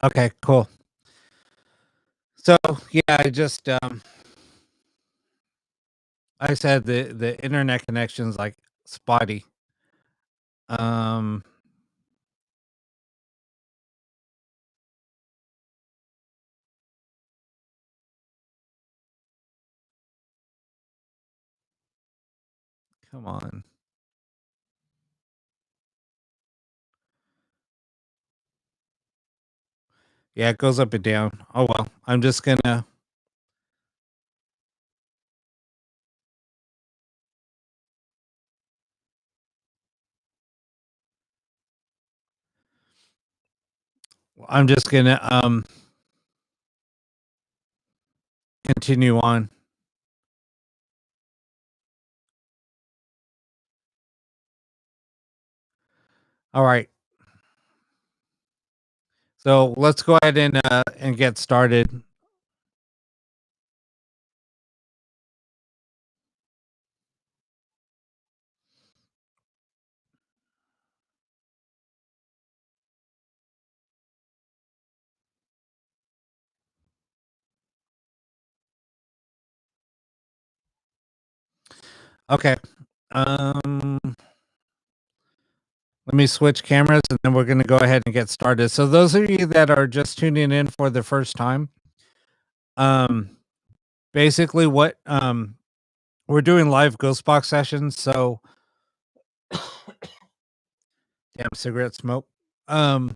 Okay, cool. So yeah, I said the internet connection's like spotty. Um, Come on. Yeah, it goes up and down. Oh well, I'm just gonna. I'm just gonna continue on. All right. So let's go ahead and get started. Okay. Let me switch cameras and then we're going to go ahead and get started. So those of you that are just tuning in for the first time, um basically what we're doing live ghost box sessions. So damn cigarette smoke. Um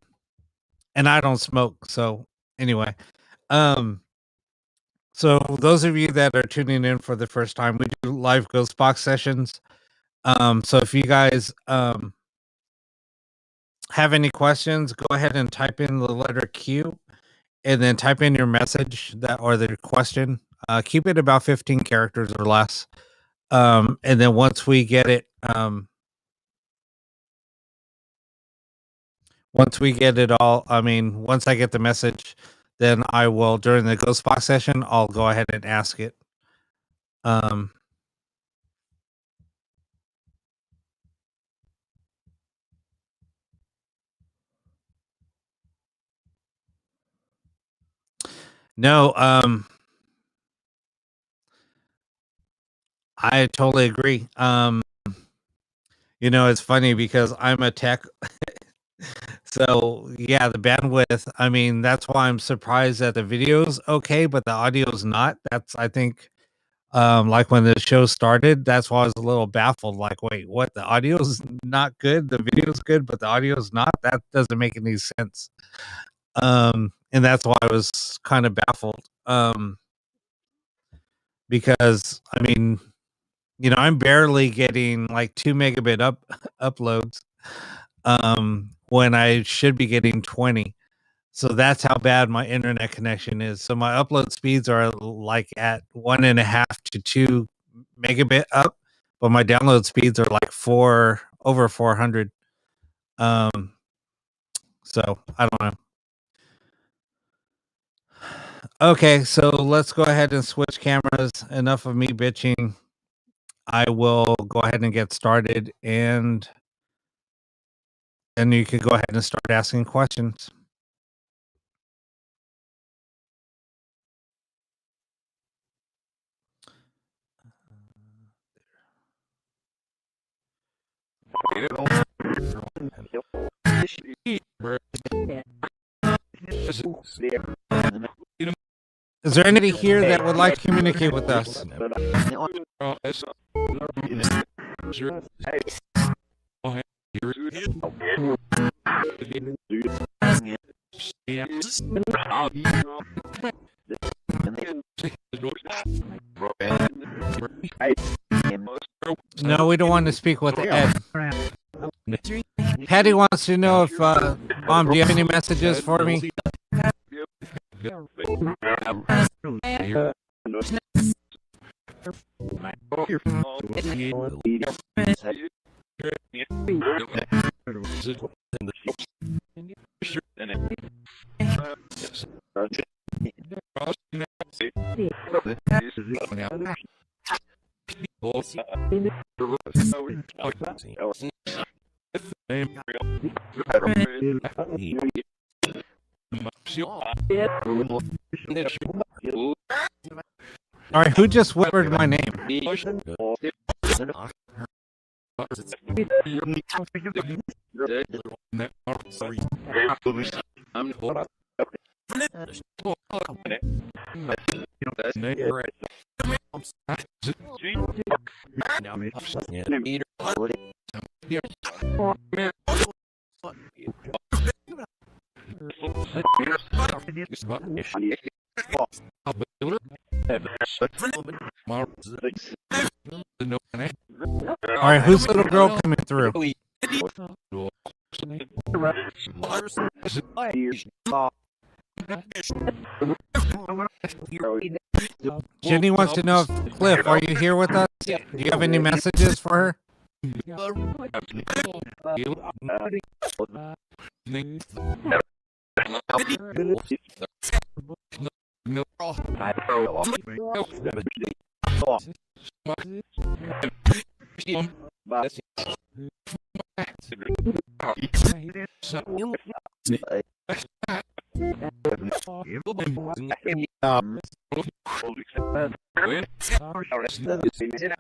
and I don't smoke. So anyway, um so those of you that are tuning in for the first time, we do live ghost box sessions. So if you guys have any questions, go ahead and type in the letter Q and then type in your message that or the question. Keep it about 15 characters or less. And then once we get it all, I mean, once I get the message, then I will during the ghost box session, I'll go ahead and ask it. Um, no, I totally agree. It's funny because I'm a tech. So yeah, the bandwidth, I mean, that's why I'm surprised that the video's okay, but the audio's not. That's I think like when the show started, that's why I was a little baffled. Like, wait, what? The audio's not good, the video's good, but the audio's not? That doesn't make any sense. And that's why I was kind of baffled. Because I mean, I'm barely getting like 2 megabit uploads when I should be getting 20. So that's how bad my internet connection is. So my upload speeds are like at 1.5 to 2 megabit up, but my download speeds are like over 400. Um, so I don't know. Okay, so let's go ahead and switch cameras. Enough of me bitching. I will go ahead and get started, and then you can go ahead and start asking questions. Is there anybody here that would like to communicate with us? No, we don't want to speak with Ed. Patty wants to know if, Mom, do you have any messages for me? All right, who just whispered my name? All right, who's little girl coming through? Jenny wants to know if Cliff, are you here with us? Do you have any messages for her?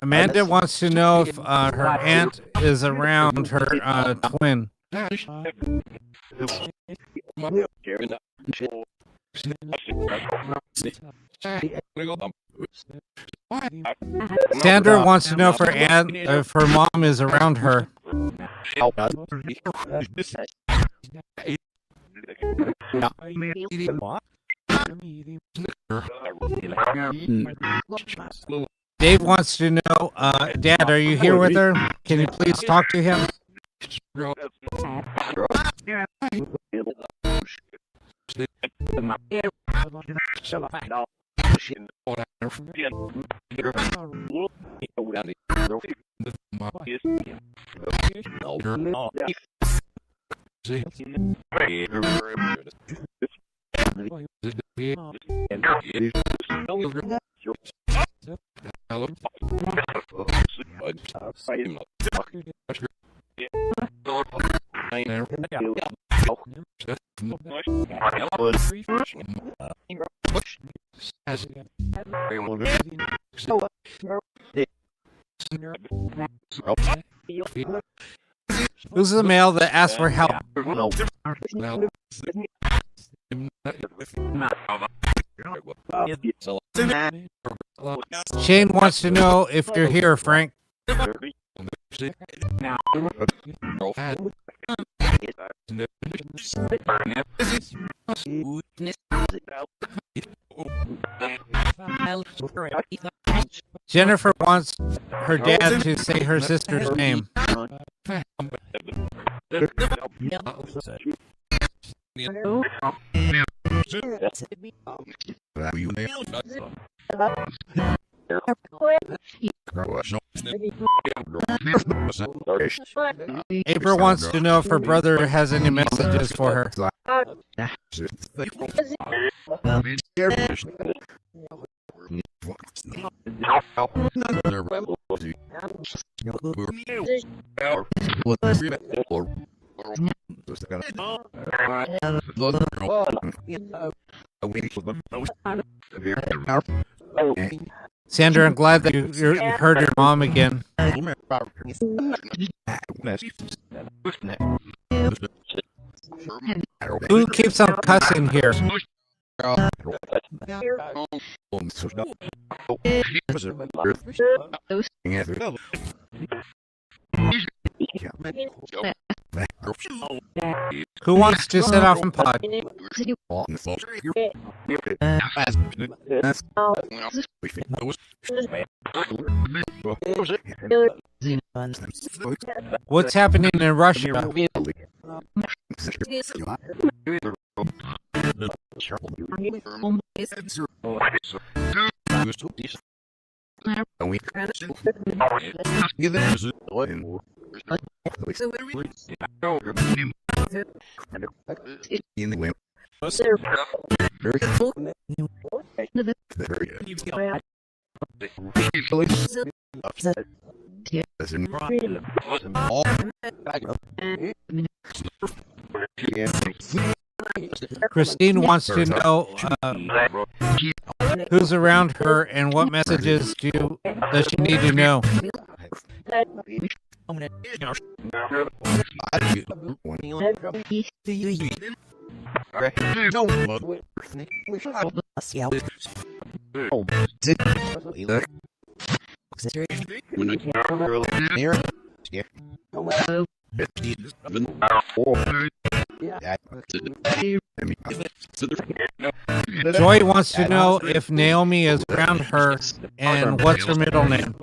Amanda wants to know if her aunt is around her twin. Sandra wants to know if her mom is around her. Dave wants to know, Dad, are you here with her? Can you please talk to him? Who's the male that asked for help? Shane wants to know if you're here, Frank. Jennifer wants her dad to say her sister's name. April wants to know if her brother has any messages for her. Sandra, I'm glad that you heard your mom again. Who keeps on cussing here? Who wants to sit off and pod? What's happening in Russia? Christine wants to know who's around her and what messages does she need to know. Joy wants to know if Naomi is around her and what's her middle name.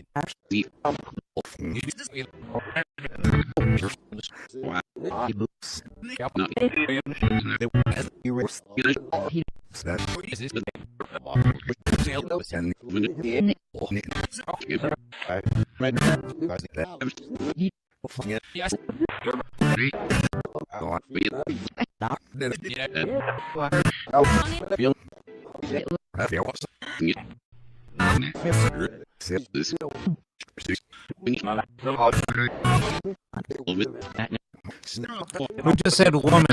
Who just said woman?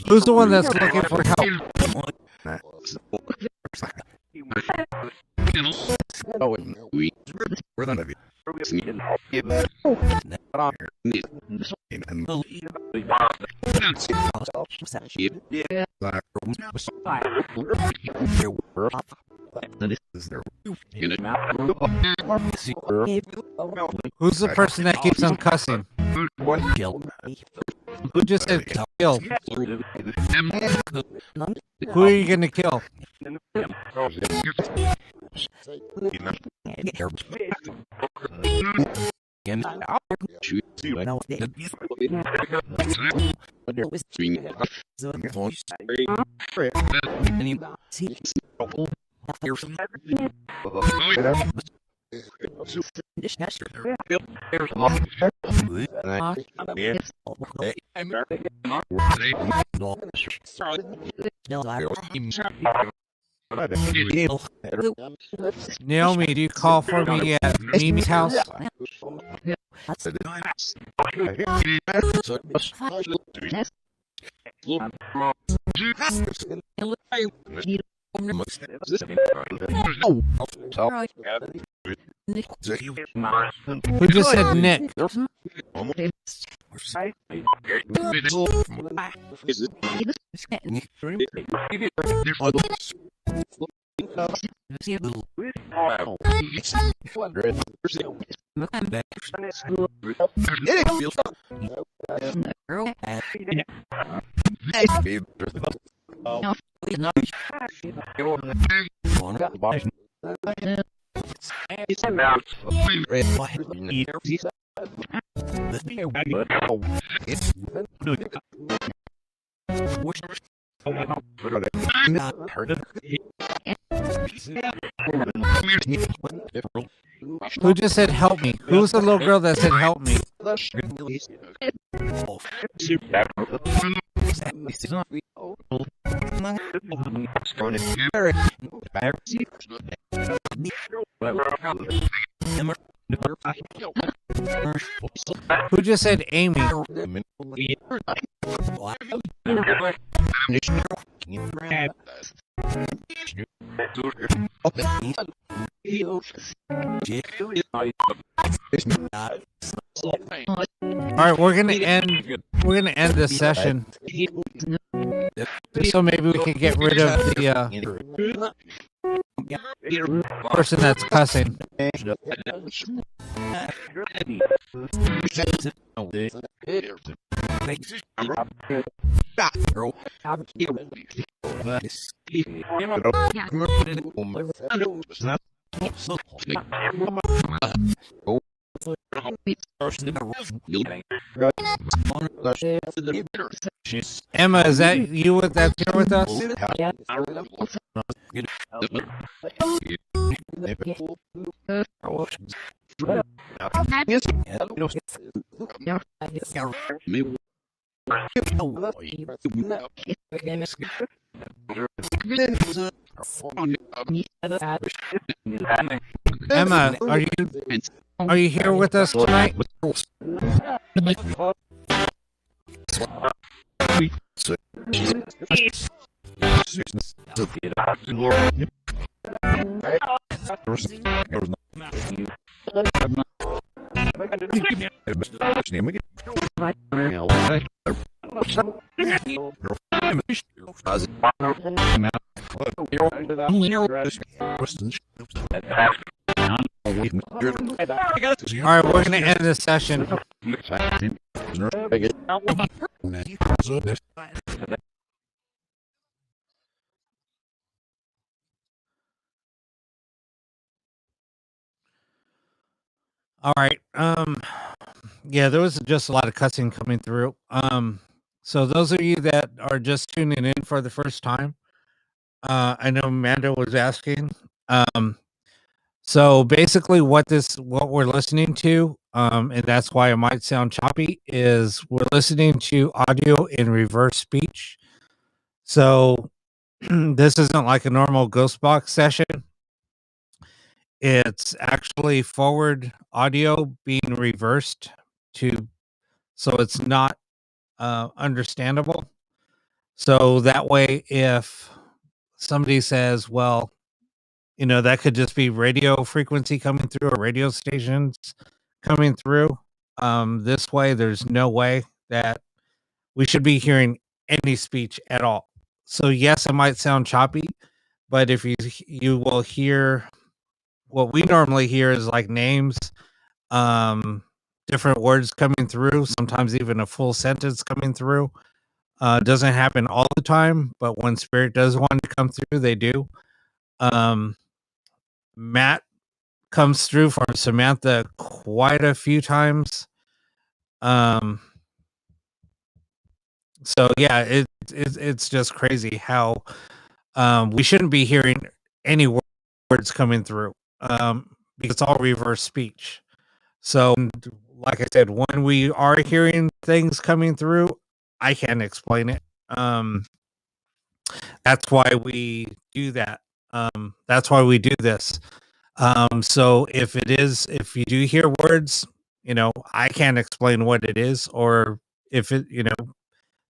Who's the one that's looking for help? Who's the person that keeps on cussing? Who just said kill? Who are you gonna kill? Naomi, do you call for me at Mimi's house? Who just said Nick? Who just said help me? Who's the little girl that said help me? Who just said Amy? Alright, we're gonna end this session. So maybe we can get rid of the person that's cussing. Emma, is that you that's here with us? Emma, are you here with us tonight? All right, we're going to end this session. All right. Yeah, there was just a lot of cussing coming through. So those of you that are just tuning in for the first time, I know Amanda was asking. So basically what we're listening to, and that's why it might sound choppy, is we're listening to audio in reverse speech. So this isn't like a normal ghost box session. It's actually forward audio being reversed so it's not understandable. So that way, if somebody says, well, that could just be radio frequency coming through or radio stations coming through. This way, there's no way that we should be hearing any speech at all. So yes, it might sound choppy, but if you will hear what we normally hear is like names, different words coming through, sometimes even a full sentence coming through. Doesn't happen all the time, but when spirit does want to come through, they do. Matt comes through from Samantha quite a few times. So yeah, it's just crazy how we shouldn't be hearing any words coming through because it's all reverse speech. So like I said, when we are hearing things coming through, I can't explain it. That's why we do that. That's why we do this. So if you do hear words, I can't explain what it is, or if the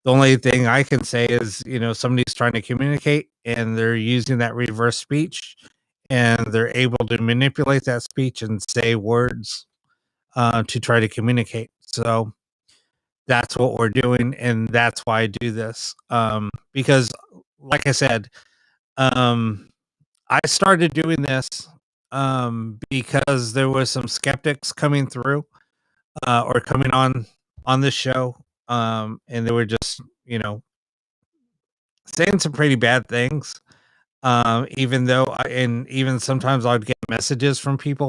only thing I can say is, somebody's trying to communicate and they're using that reverse speech and they're able to manipulate that speech and say words to try to communicate. So that's what we're doing. And that's why I do this. Because like I said, I started doing this because there was some skeptics coming through or coming on this show, and they were just saying some pretty bad things. Even though even sometimes I'd get messages from people,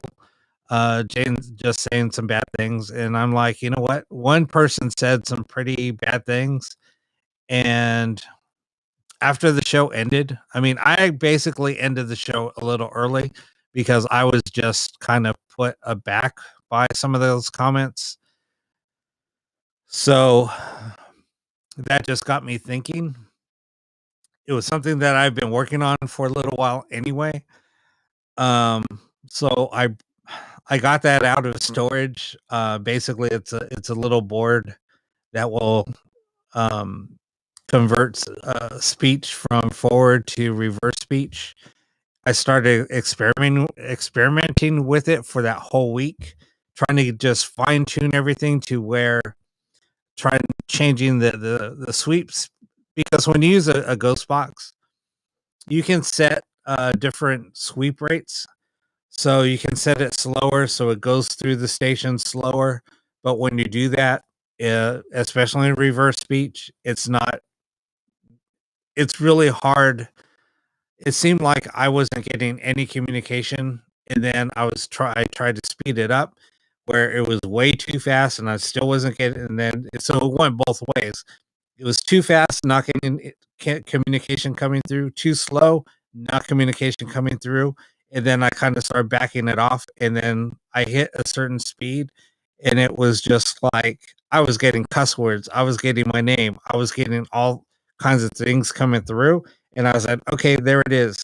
Jane's just saying some bad things, and I'm like, you know what? One person said some pretty bad things, and after the show ended, I mean, I basically ended the show a little early because I was just kind of put aback by some of those comments. So that just got me thinking. It was something that I've been working on for a little while anyway. So I got that out of storage. Basically it's a little board that will converts speech from forward to reverse speech. I started experimenting with it for that whole week, trying to just fine tune everything to where trying changing the sweeps, because when you use a ghost box, you can set different sweep rates. So you can set it slower so it goes through the station slower. But when you do that, especially in reverse speech, it's really hard. It seemed like I wasn't getting any communication, and then I tried to speed it up where it was way too fast and I still wasn't getting, and then so it went both ways. It was too fast, not getting communication coming through, too slow, not communication coming through. And then I kind of started backing it off. And then I hit a certain speed, and it was just like I was getting cuss words. I was getting my name. I was getting all kinds of things coming through. And I was like, okay, there it is.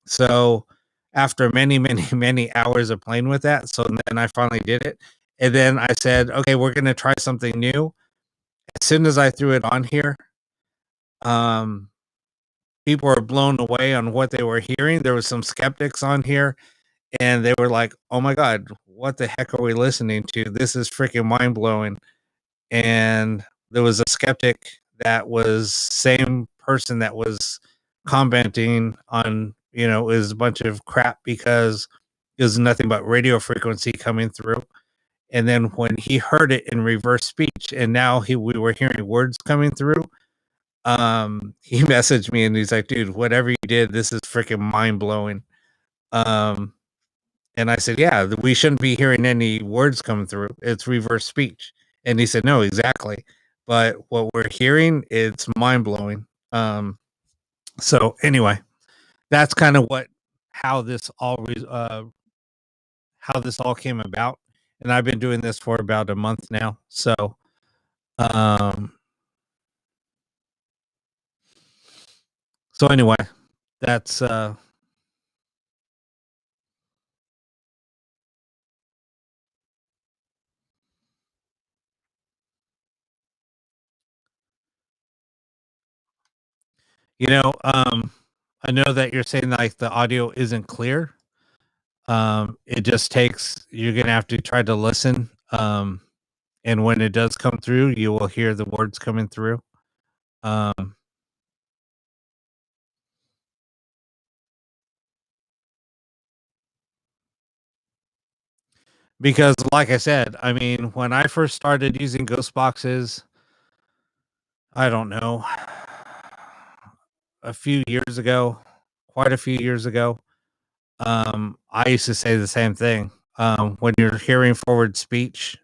So after many, many, many hours of playing with that, so then I finally did it. And then I said, okay, we're going to try something new. As soon as I threw it on here, um, people were blown away on what they were hearing. There was some skeptics on here, and they were like, "Oh my god, what the heck are we listening to? This is freaking mind blowing." And there was a skeptic that was same person that was commenting on, is a bunch of crap because there's nothing but radio frequency coming through. And then when he heard it in reverse speech, and now we were hearing words coming through, he messaged me and he's like, "Dude, whatever you did, this is freaking mind blowing." Um, and I said, "Yeah, we shouldn't be hearing any words coming through. It's reverse speech." And he said, "No, exactly. But what we're hearing, it's mind blowing." So anyway, that's kind of how this all, how this all came about. And I've been doing this for about a month now. Um, so anyway, that's, You know, I know that you're saying like the audio isn't clear. It just takes you're gonna have to try to listen. And when it does come through, you will hear the words coming through. Um, because like I said, I mean, when I first started using ghost boxes, I don't know, a few years ago, quite a few years ago, I used to say the same thing. When you're hearing forward speech,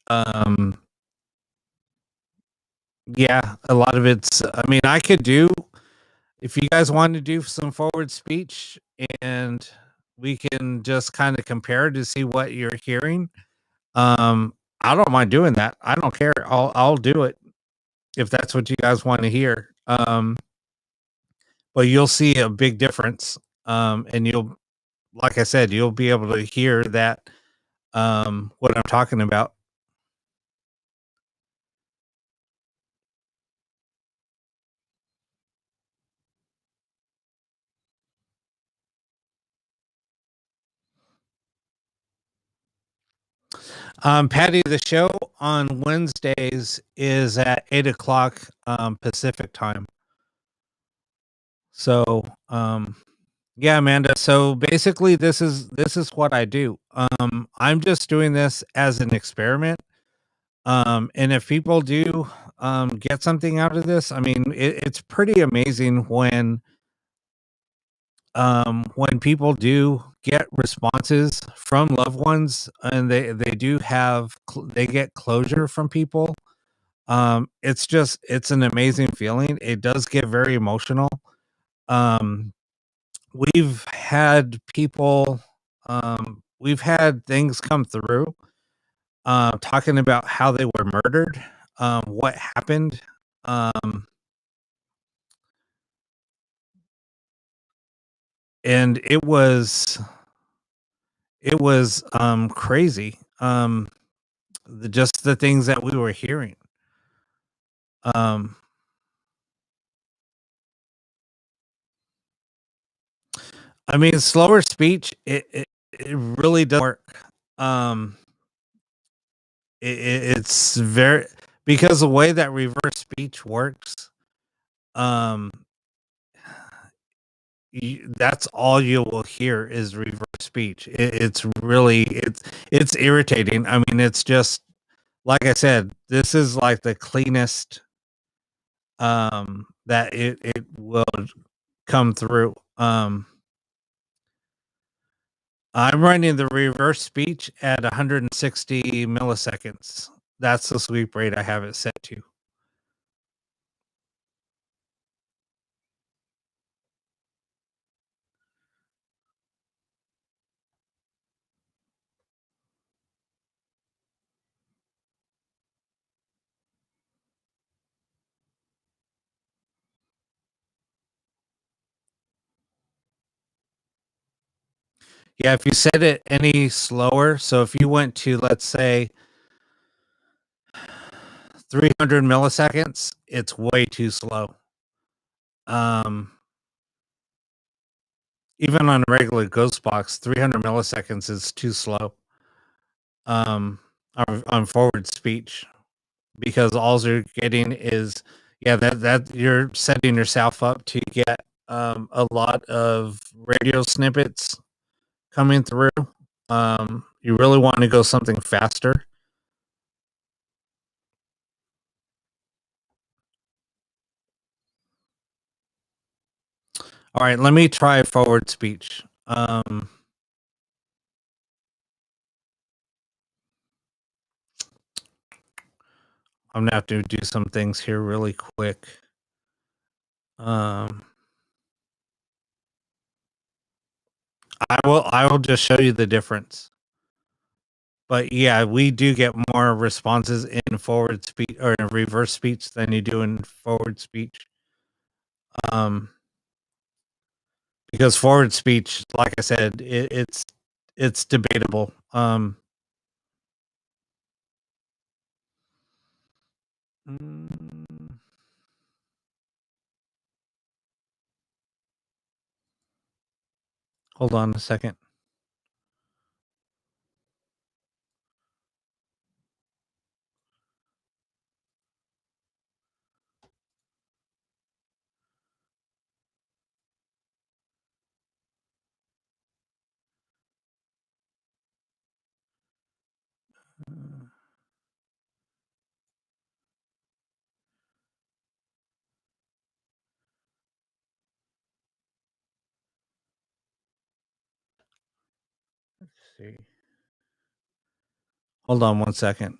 um, yeah, a lot of it's, I mean, I could do, if you guys want to do some forward speech and we can just kind of compare to see what you're hearing, I don't mind doing that. I don't care. I'll do it if that's what you guys want to hear. But you'll see a big difference. And like I said, you'll be able to hear that, what I'm talking about. Patty, the show on Wednesdays is at 8 o'clock Pacific time. So, yeah, Amanda. So basically, this is what I do. I'm just doing this as an experiment. And if people do get something out of this, I mean, it's pretty amazing when people do get responses from loved ones, and they do they get closure from people. It's an amazing feeling. It does get very emotional. Um, we've had things come through, talking about how they were murdered, what happened, um, and it was crazy. Just the things that we were hearing. Um, I mean, slower speech, it really does work. Um, it's very, because the way that reverse speech works, um, that's all you will hear is reverse speech. It's really it's irritating. I mean, it's just like I said, this is like the cleanest that it will come through. I'm running the reverse speech at 160 milliseconds. That's the sweep rate I have it set to. Yeah, if you set it any slower, so if you went to, let's say, 300 milliseconds, it's way too slow. Um, Even on a regular ghost box, 300 milliseconds is too slow. On forward speech, because all you're getting is, yeah, that you're setting yourself up to get a lot of radio snippets coming through. You really want to go something faster. All right, let me try forward speech. I'm gonna have to do some things here really quick. Um, I will just show you the difference. But yeah, we do get more responses in forward speech or in reverse speech than you do in forward speech. Um, because forward speech, like I said, it's debatable. Mm, hold on a second. Let's see. Hold on one second.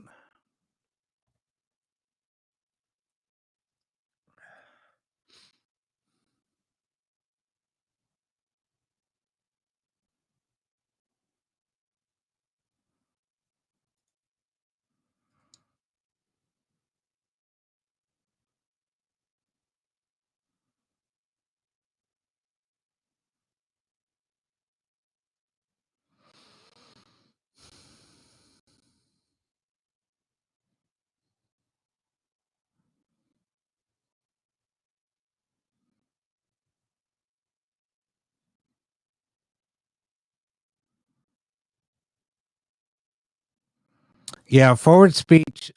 Yeah, forward speech.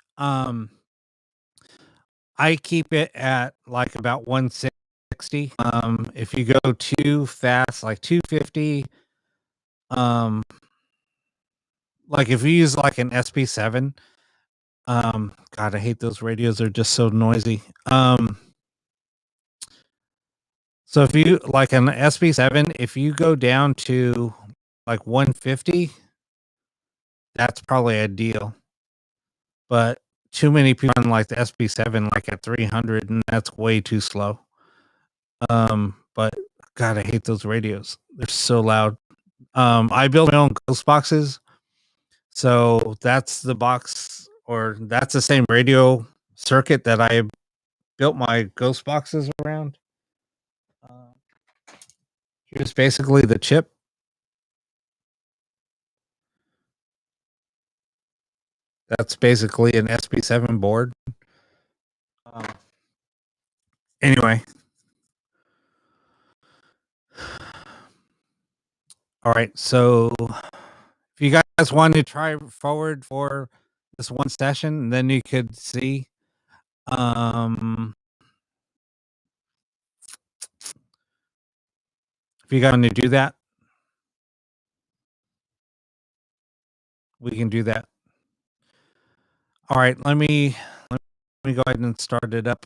I keep it at like about 160. If you go too fast, like 250, um, like if you use like an SP7, God, I hate those radios. They're just so noisy. So if you like an SP7, if you go down to like 150, that's probably ideal. But too many people run like the SP7 like at 300, and that's way too slow. But God, I hate those radios. They're so loud. I build my own ghost boxes, so that's the box, or that's the same radio circuit that I built my ghost boxes around. Uh, Here's basically the chip. That's basically an SP7 board. Um, anyway, all right. So if you guys want to try forward for this one session, then you could see. Um, If you guys want to do that, we can do that. All right, let me go ahead and start it up.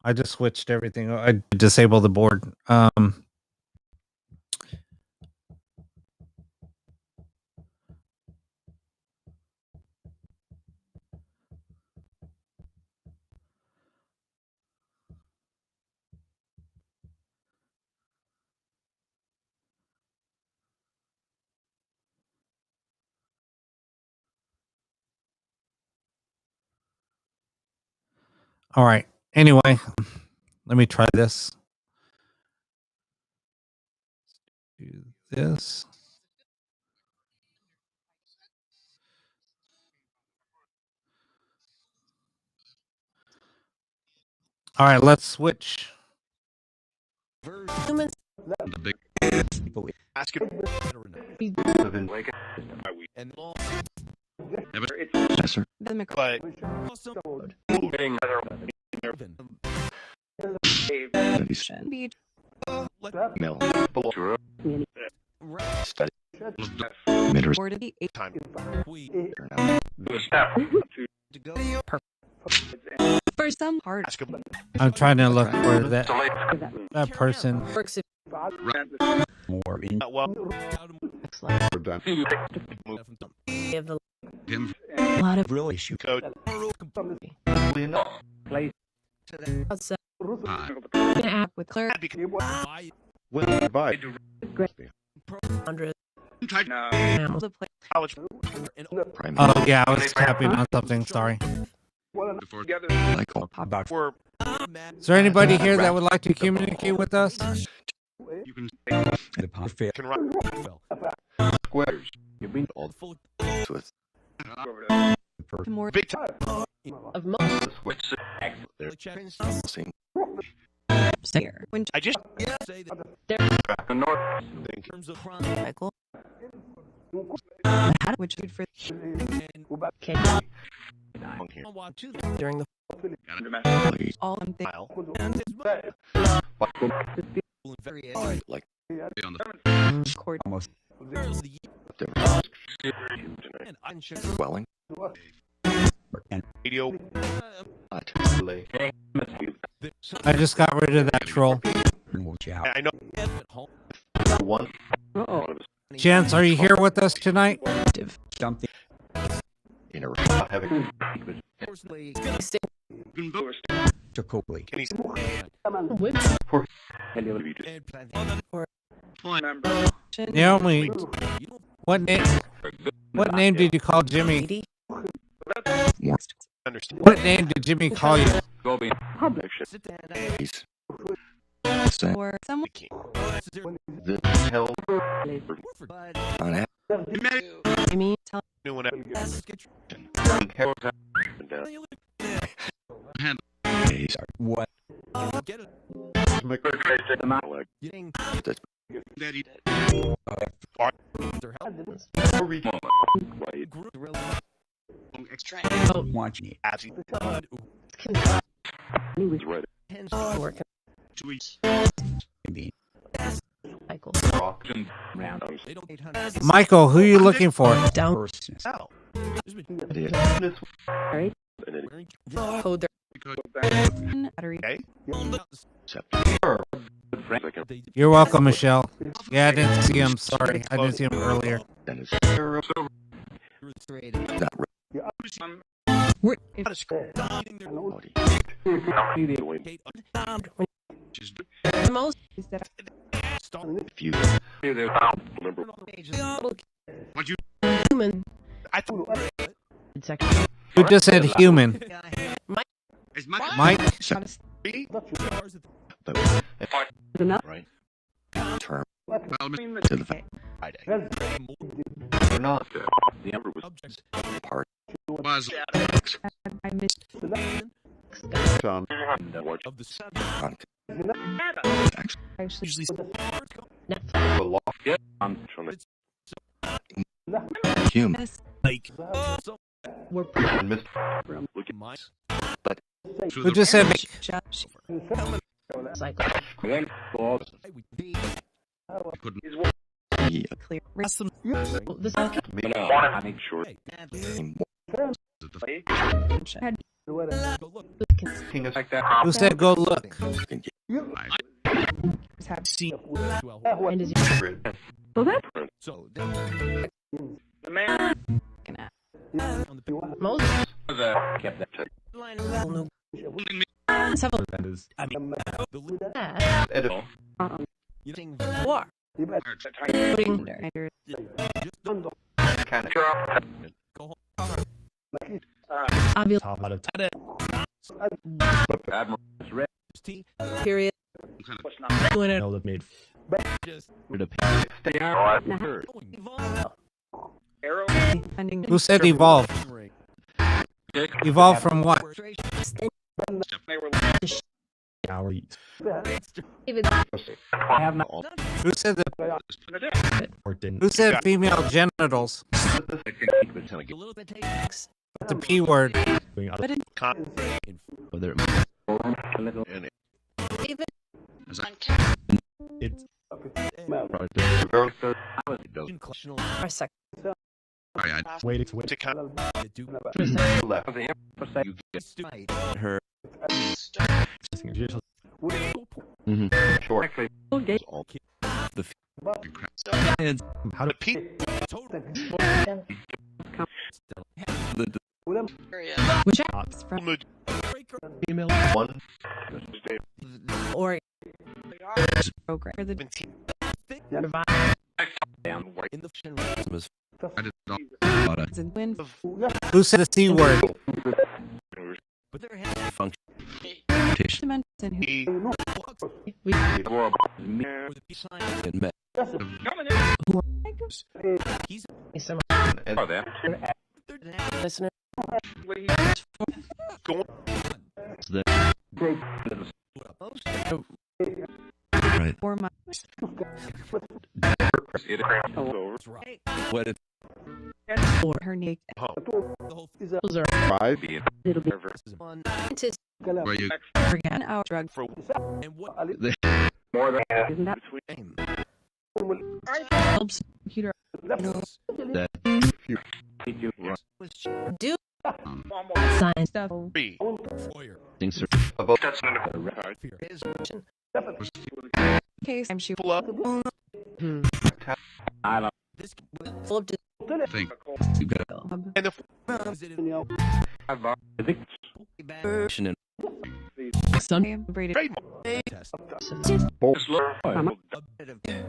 I just switched everything. I disabled the board. All right. Anyway, let me try this. Do this. All right, let's switch. Humans. The big People ask and but Mill. study time For some hard ask about I'm trying to look for that person. works more in well of a Him lot of real issue code outside high. app with clear will buy hundred Tight. animals to play college Oh yeah, I was tapping on something. Sorry. Before about for Is there anybody here that would like to communicate with us? you can the perfect can run squares. you've been all more big time of most there when I just cycle had which good for can during the all I'm thinking like on the cord almost dwelling and radio I just got rid of that troll. watch out I know oh Chance, are you here with us tonight? something in a to Copley can he Naomi, what name did you call Jimmy? understand What name did Jimmy call you? or someone I mean tell new one what daddy watching it work tweets cycle Michael, who are you looking for? down person's right code their battery okay You're welcome, Michelle. Yeah, I didn't see him. Sorry, I didn't see him earlier. We're if the most is that what you human I thought section Who just said human? is my Mike? enough right well, to the Friday was I missed actually human like we're Who just said cycle I couldn't. Clear. This had Who said go look? have See. and is so that The man. most Kept that. several war putting under Kind obvious period doing it that made Arrow. funding Who said evolve? Evolve from what? They were our David Who said the? didn't Who said female genitals? The P word. doing but in other David it's our second waiting for her Short. how to peak which acts from female One. or program for the I did not. and win Who said the C word? and who we listener for my what it or her naked those are Five. little bit to Where you forget our drug for and what More than isn't that helps computer that do science stuff things are about case I'm sure I don't full of think. you got and the version and some braided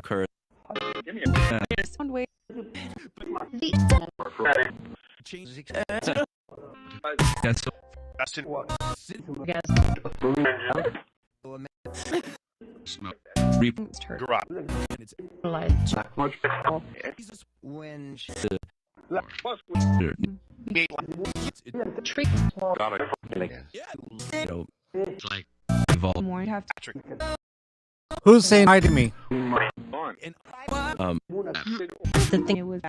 current one way that's guess Smell. it's her realized when trick It's like evolve more have Who's saying hi to me? the thing it was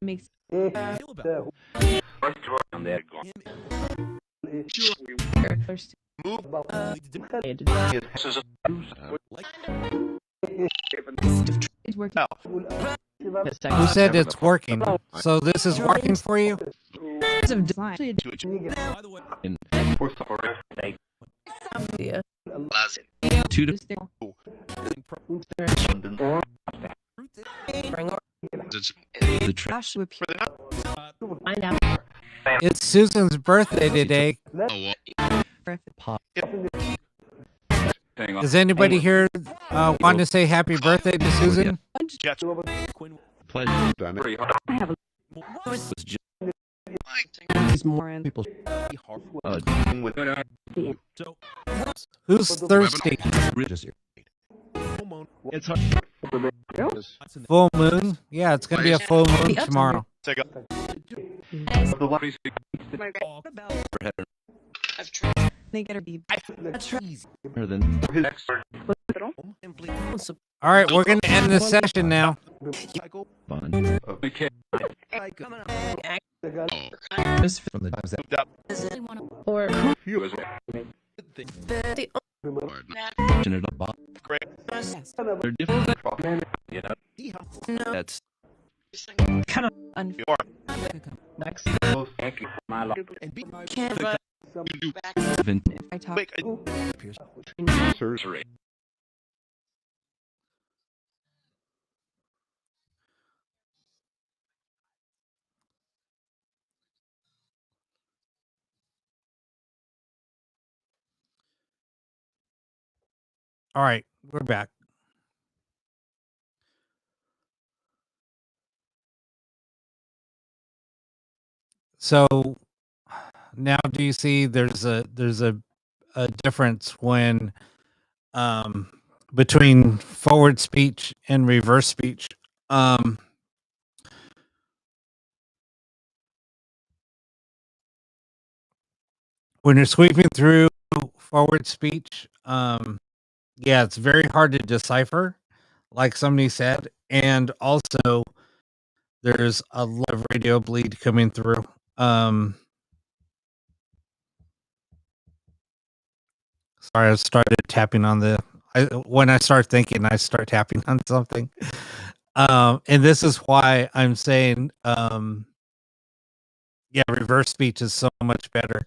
makes first it's working Who said it's working? So this is working for you? of design yeah two to it's the trash Ash would find out It's Susan's birthday today. oh well. Does anybody here want to say happy birthday to Susan? pleasure I have a was just more in people Who's thirsty? it's hard Full moon? Yeah, it's gonna be a full moon tomorrow. they get her be than All right, we're gonna end this session now. fun or The Turn it up. They're different. You know, That's kind of unfair. Next, thank you, my lord. can't even I talk. Surgery. All right, we're back. So now do you see there's a difference when um between forward speech and reverse speech. Um when you're sweeping through forward speech, yeah, it's very hard to decipher, like somebody said, and also there's a lot of radio bleed coming through. Um Sorry, I started tapping on when I start thinking, I start tapping on something. And this is why I'm saying, yeah, reverse speech is so much better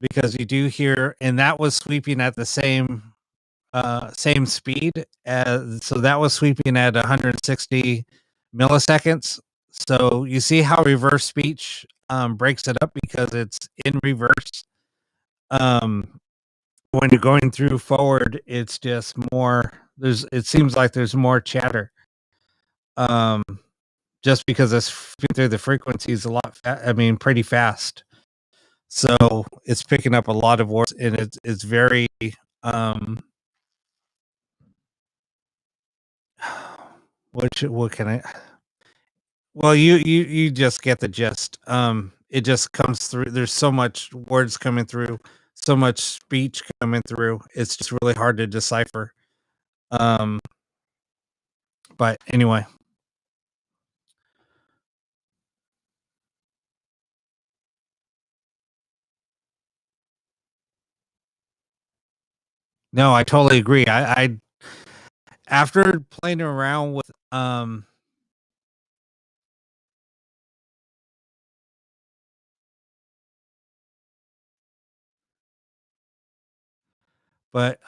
because you do hear, and that was sweeping at the same speed as, so that was sweeping at 160 milliseconds. So you see how reverse speech breaks it up because it's in reverse. Um, when you're going through forward, it's just more. It seems like there's more chatter. Um, just because it's through the frequencies a lot. I mean, pretty fast. So it's picking up a lot of words, and it's very. Um, what can I? Well, you just get the gist. It just comes through. There's so much words coming through, so much speech coming through. It's just really hard to decipher. Um, but anyway, no, I totally agree. I after playing around with but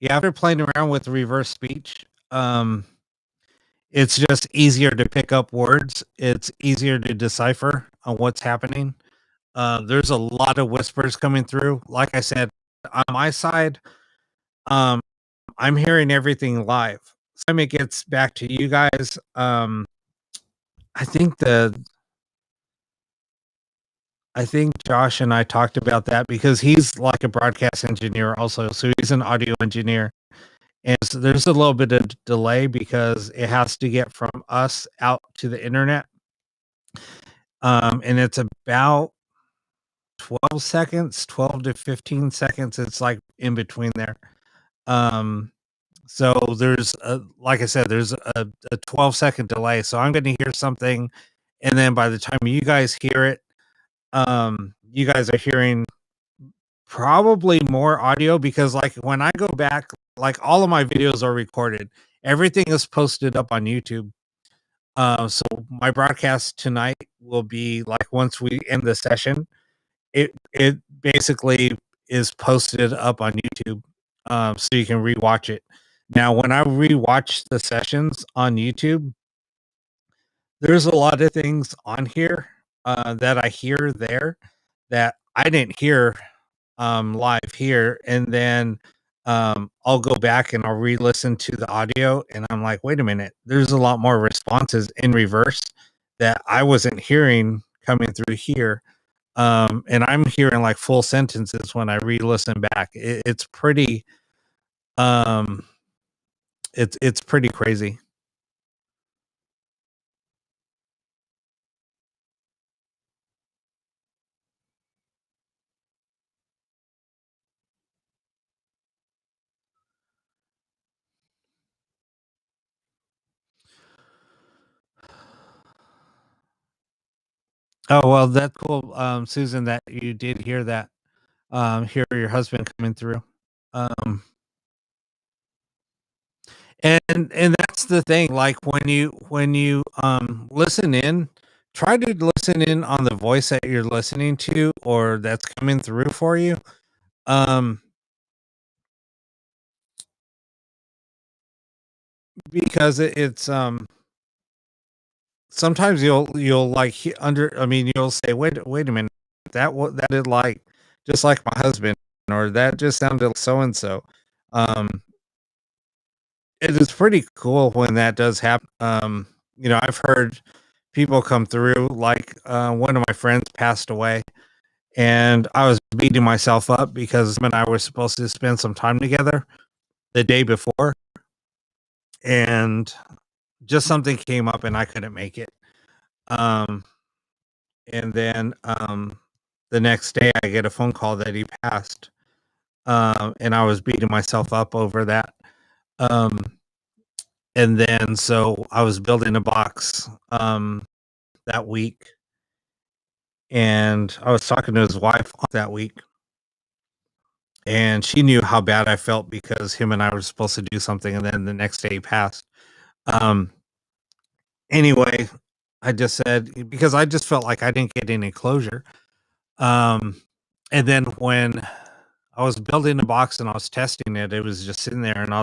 yeah, after playing around with reverse speech, it's just easier to pick up words. It's easier to decipher on what's happening. There's a lot of whispers coming through. Like I said, on my side, um, I'm hearing everything live. Time it gets back to you guys, I think I think Josh and I talked about that because he's like a broadcast engineer also, so he's an audio engineer. And so there's a little bit of delay because it has to get from us out to the internet. And it's about 12 seconds, 12 to 15 seconds. It's like in between there. Um, so there's like I said, there's a 12-second delay. So I'm going to hear something. And then by the time you guys hear it, you guys are hearing probably more audio because like when I go back, like all of my videos are recorded. Everything is posted up on YouTube. So my broadcast tonight will be like once we end the session, it basically is posted up on YouTube, so you can rewatch it. Now, when I rewatch the sessions on YouTube, there's a lot of things on here that I hear there that I didn't hear live here, and then I'll go back and I'll re-listen to the audio, and I'm like, wait a minute, there's a lot more responses in reverse that I wasn't hearing coming through here. And I'm hearing like full sentences when I re-listen back. It's pretty, um, it's pretty crazy. Oh, well, that's cool, Susan, that you did hear that, hear your husband coming through. Um, and that's the thing, like when you listen in, try to listen in on the voice that you're listening to or that's coming through for you. Um, because it's sometimes you'll like I mean, you'll say, wait a minute, that is like just like my husband, or that just sounded like so and so. Um, it is pretty cool when that does happen. I've heard people come through. Like one of my friends passed away, and I was beating myself up because him and I were supposed to spend some time together the day before, and just something came up and I couldn't make it. Um, and then the next day I get a phone call that he passed, and I was beating myself up over that. Um, and then so I was building a box that week, and I was talking to his wife that week, and she knew how bad I felt because him and I were supposed to do something, and then the next day he passed. Um, anyway, I just said because I just felt like I didn't get any closure. Um, and then when I was building the box and I was testing it, it was just sitting there, and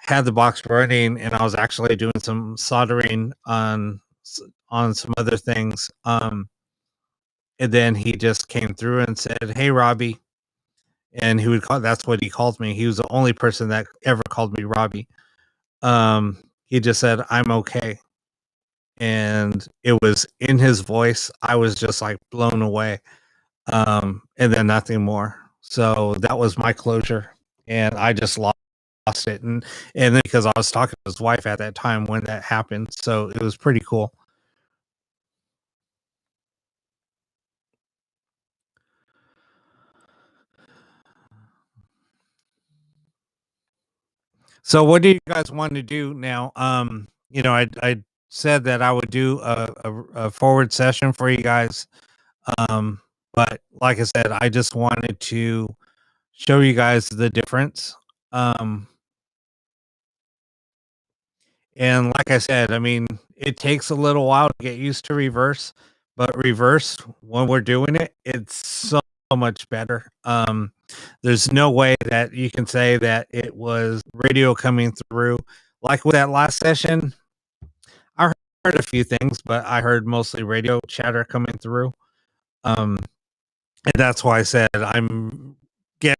had the box running, and I was actually doing some soldering on some other things. And then he just came through and said, "Hey, Robbie," and he would call. That's what he called me. He was the only person that ever called me Robbie. He just said, "I'm okay," and it was in his voice. I was just like blown away. And then nothing more. So that was my closure, and I just lost it. And then because I was talking to his wife at that time when that happened, so it was pretty cool. So what do you guys want to do now? I said that I would do a forward session for you guys. Um, but like I said, I just wanted to show you guys the difference. Um, and like I said, I mean, it takes a little while to get used to reverse, but reverse when we're doing it, it's so much better. There's no way that you can say that it was radio coming through. Like with that last session, I heard a few things, but I heard mostly radio chatter coming through. Um, and that's why I said I'm getting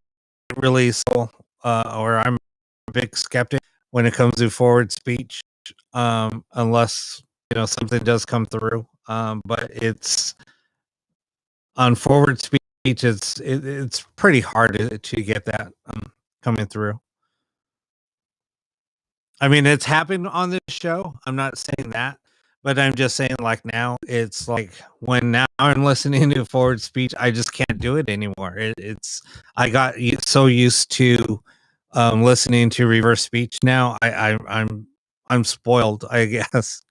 really so, or I'm a big skeptic when it comes to forward speech, unless something does come through. But it's on forward speech, it's pretty hard to get that coming through. I mean, it's happened on this show. I'm not saying that, but I'm just saying like now it's like when now I'm listening to forward speech, I just can't do it anymore. It's I got so used to listening to reverse speech now. I'm spoiled, I guess.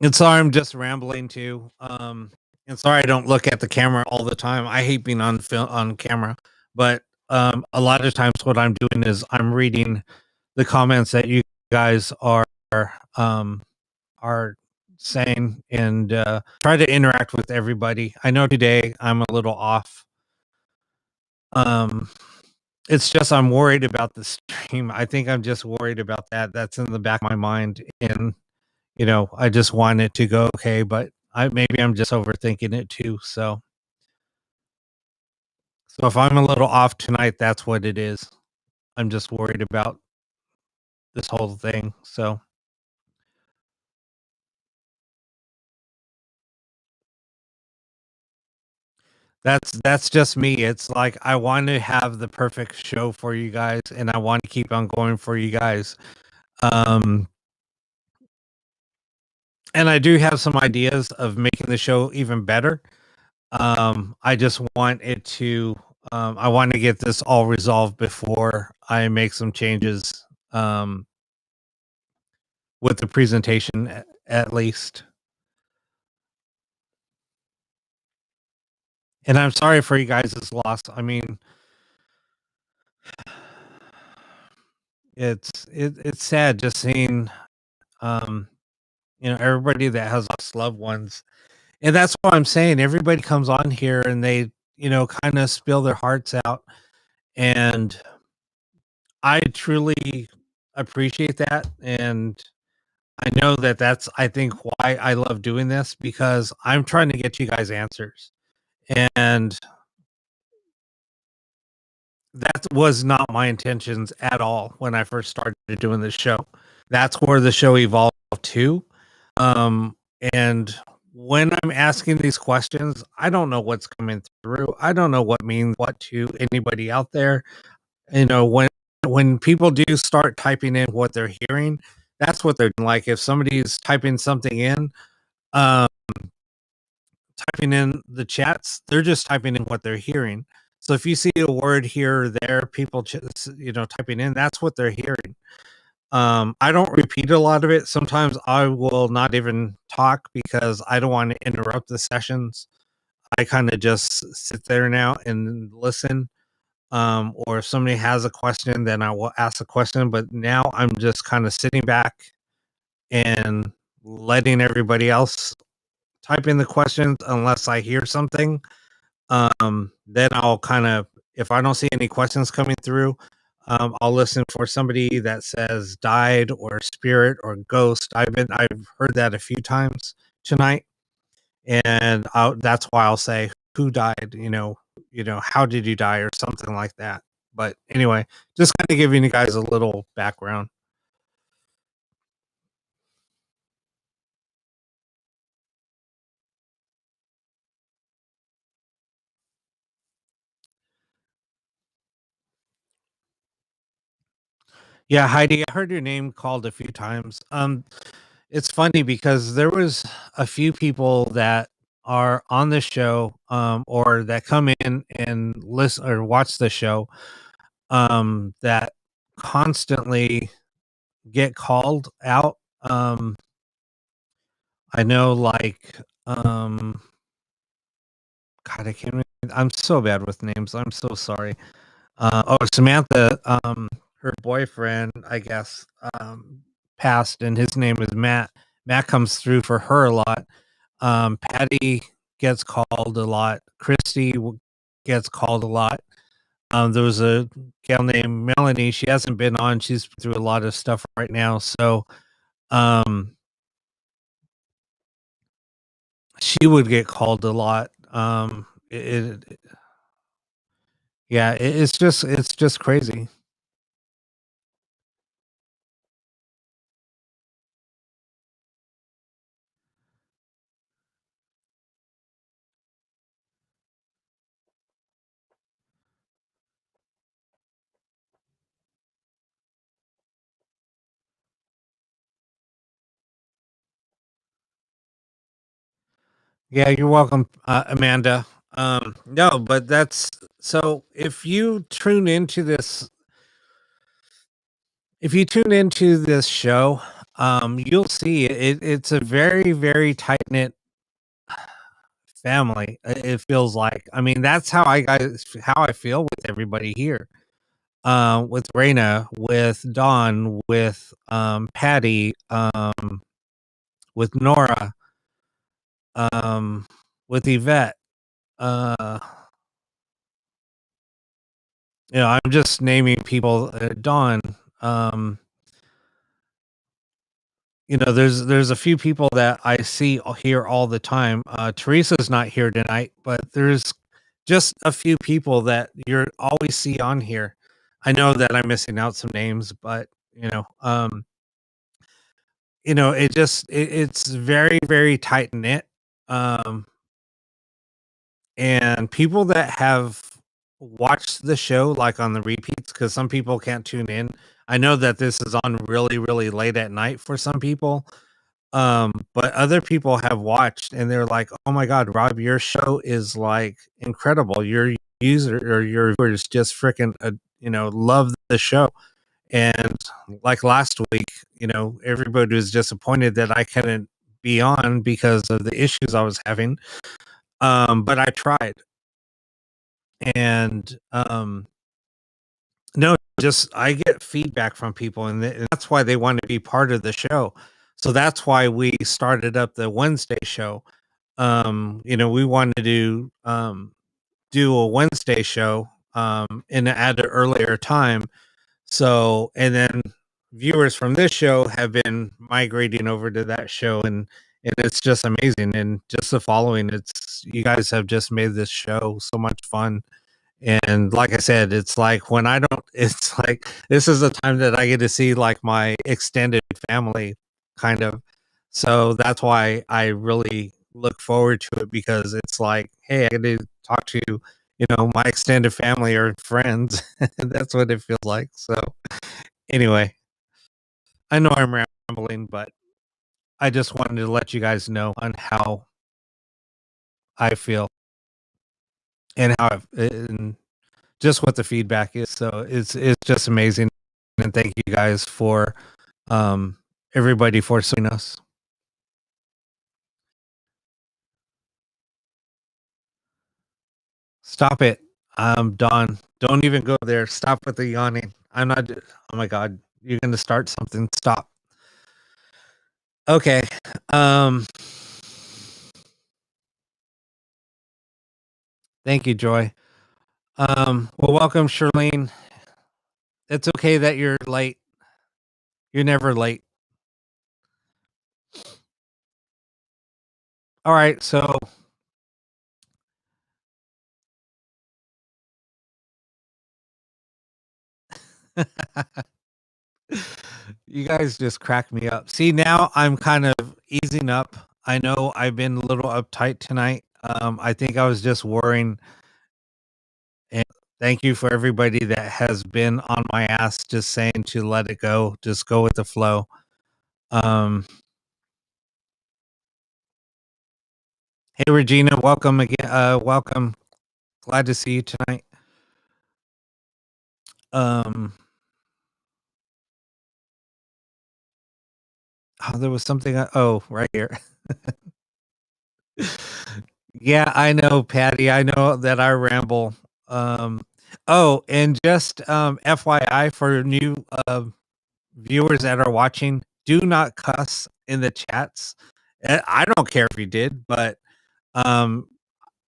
And sorry, I'm just rambling too. And sorry I don't look at the camera all the time. I hate being on film on camera, but a lot of times what I'm doing is I'm reading the comments that you guys um are saying, and try to interact with everybody. I know today I'm a little off. Um, it's just I'm worried about the stream. I think I'm just worried about that. That's in the back of my mind, and I just want it to go okay, but maybe I'm just overthinking it too. So if I'm a little off tonight, that's what it is. I'm just worried about this whole thing. So that's just me. It's like I want to have the perfect show for you guys, and I want to keep on going for you guys. Um, and I do have some ideas of making the show even better. I just want it to I want to get this all resolved before I make some changes um, with the presentation at least. And I'm sorry for you guys' loss. I mean, it's sad just seeing, um, everybody that has lost loved ones. And that's what I'm saying. Everybody comes on here and they, kind of spill their hearts out. And I truly appreciate that. And I know that I think, why I love doing this, because I'm trying to get you guys answers. And that was not my intentions at all when I first started doing this show. That's where the show evolved to. And when I'm asking these questions, I don't know what's coming through. I don't know what means what to anybody out there. When people do start typing in what they're hearing, that's what they're doing. Like, if somebody's typing something in, um, typing in the chats, they're just typing in what they're hearing. So if you see a word here or there, people just, typing in, that's what they're hearing. I don't repeat a lot of it. Sometimes I will not even talk because I don't want to interrupt the sessions. I kind of just sit there now and listen. Or if somebody has a question, then I will ask a question. But now I'm just kind of sitting back and letting everybody else type in the questions unless I hear something. Then I'll kind of, if I don't see any questions coming through, I'll listen for somebody that says died or spirit or ghost. I've heard that a few times tonight, and that's why I'll say who died. How did you die or something like that. But anyway, just kind of giving you guys a little background. Yeah, Heidi, I heard your name called a few times. It's funny because there was a few people that are on the show, or that come in and listen or watch the show, that constantly get called out. I know, like, God, I can't. I'm so bad with names. I'm so sorry. Samantha, her boyfriend, I guess, passed, and his name is Matt. Matt comes through for her a lot. Patty gets called a lot. Christy gets called a lot. There was a gal named Melanie. She hasn't been on. She's through a lot of stuff right now. So, she would get called a lot. Yeah, it's just crazy. Yeah, you're welcome, Amanda. No, but that's so. If you tune into this show, you'll see it's a very, very tight knit family. It feels like. I mean, that's how I feel with everybody here. With Raina, with Dawn, with Patty, with Nora, with Yvette. Uh, I'm just naming people. Dawn. Um, there's a few people that I see here all the time. Teresa's not here tonight, but there's just a few people that you always see on here. I know that I'm missing out some names, but it's very, very tight knit. Um, and people that have watched the show, like on the repeats, because some people can't tune in. I know that this is on really, really late at night for some people. But other people have watched and they're like, "Oh my god, Rob, your show is like incredible. Your user or your viewers just freaking love the show." And like last week, everybody was disappointed that I couldn't be on because of the issues I was having. But I tried. And no, just I get feedback from people, and that's why they want to be part of the show. So that's why we started up the Wednesday show. We wanted to do a Wednesday show and at an earlier time. So, and then viewers from this show have been migrating over to that show, and it's just amazing. And just the following, you guys have just made this show so much fun. And like I said, it's like when I don't, it's like this is the time that I get to see like my extended family, kind of. So that's why I really look forward to it, because it's like, hey, I get to talk to, my extended family or friends. And that's what it feels like. So anyway, I know I'm rambling, but I just wanted to let you guys know on how I feel and and just what the feedback is. So it's just amazing, and thank you guys for everybody for seeing us. Stop it. Don, don't even go there. Stop with the yawning. I'm not. Oh my God, you're gonna start something. Stop. Okay. Thank you, Joy. Well, welcome, Charlene. It's okay that you're late. You're never late. All right, so you guys just crack me up. See, now I'm kind of easing up. I know I've been a little uptight tonight. I think I was just worrying. And thank you for everybody that has been on my ass, just saying to let it go, just go with the flow. Hey, Regina, welcome again. Welcome. Glad to see you tonight. There was something. Right here. Yeah, I know, Patty. I know that I ramble. And just FYI for new viewers that are watching, do not cuss in the chats. I don't care if you did, but I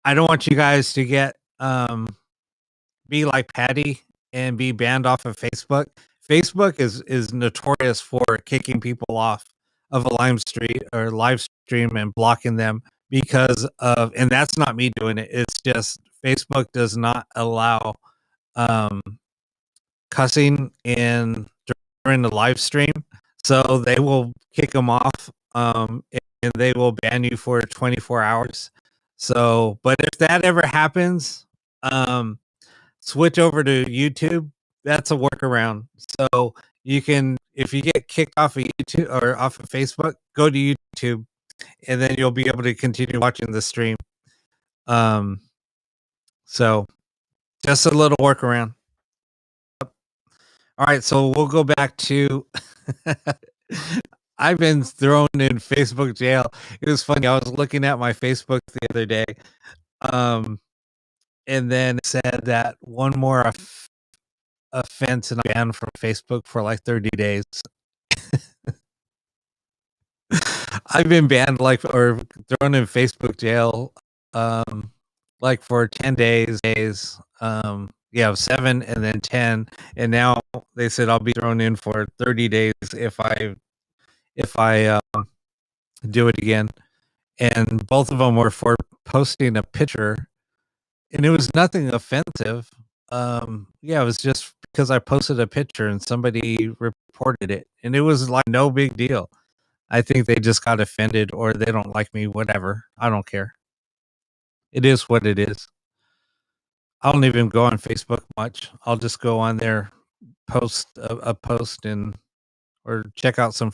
don't want you guys to get be like Patty and be banned off of Facebook. Facebook is notorious for kicking people off of a live stream and blocking them because of, and that's not me doing it. It's just Facebook does not allow cussing during the live stream, so they will kick them off, and they will ban you for 24 hours. So, but if that ever happens, switch over to YouTube. That's a workaround. So you can, if you get kicked off of YouTube or off of Facebook, go to YouTube, and then you'll be able to continue watching the stream. So just a little workaround. All right, so we'll go back to I've been thrown in Facebook jail. It was funny. I was looking at my Facebook the other day, and then it said that one more offense and I'm banned from Facebook for like 30 days. I've been banned or thrown in Facebook jail like for 10 days. 7 and then 10, and now they said I'll be thrown in for 30 days if I do it again. And both of them were for posting a picture, and it was nothing offensive. It was just because I posted a picture and somebody reported it, and it was like no big deal. I think they just got offended, or they don't like me, whatever. I don't care. It is what it is. I don't even go on Facebook much. I'll just go on there, post a post, or check out some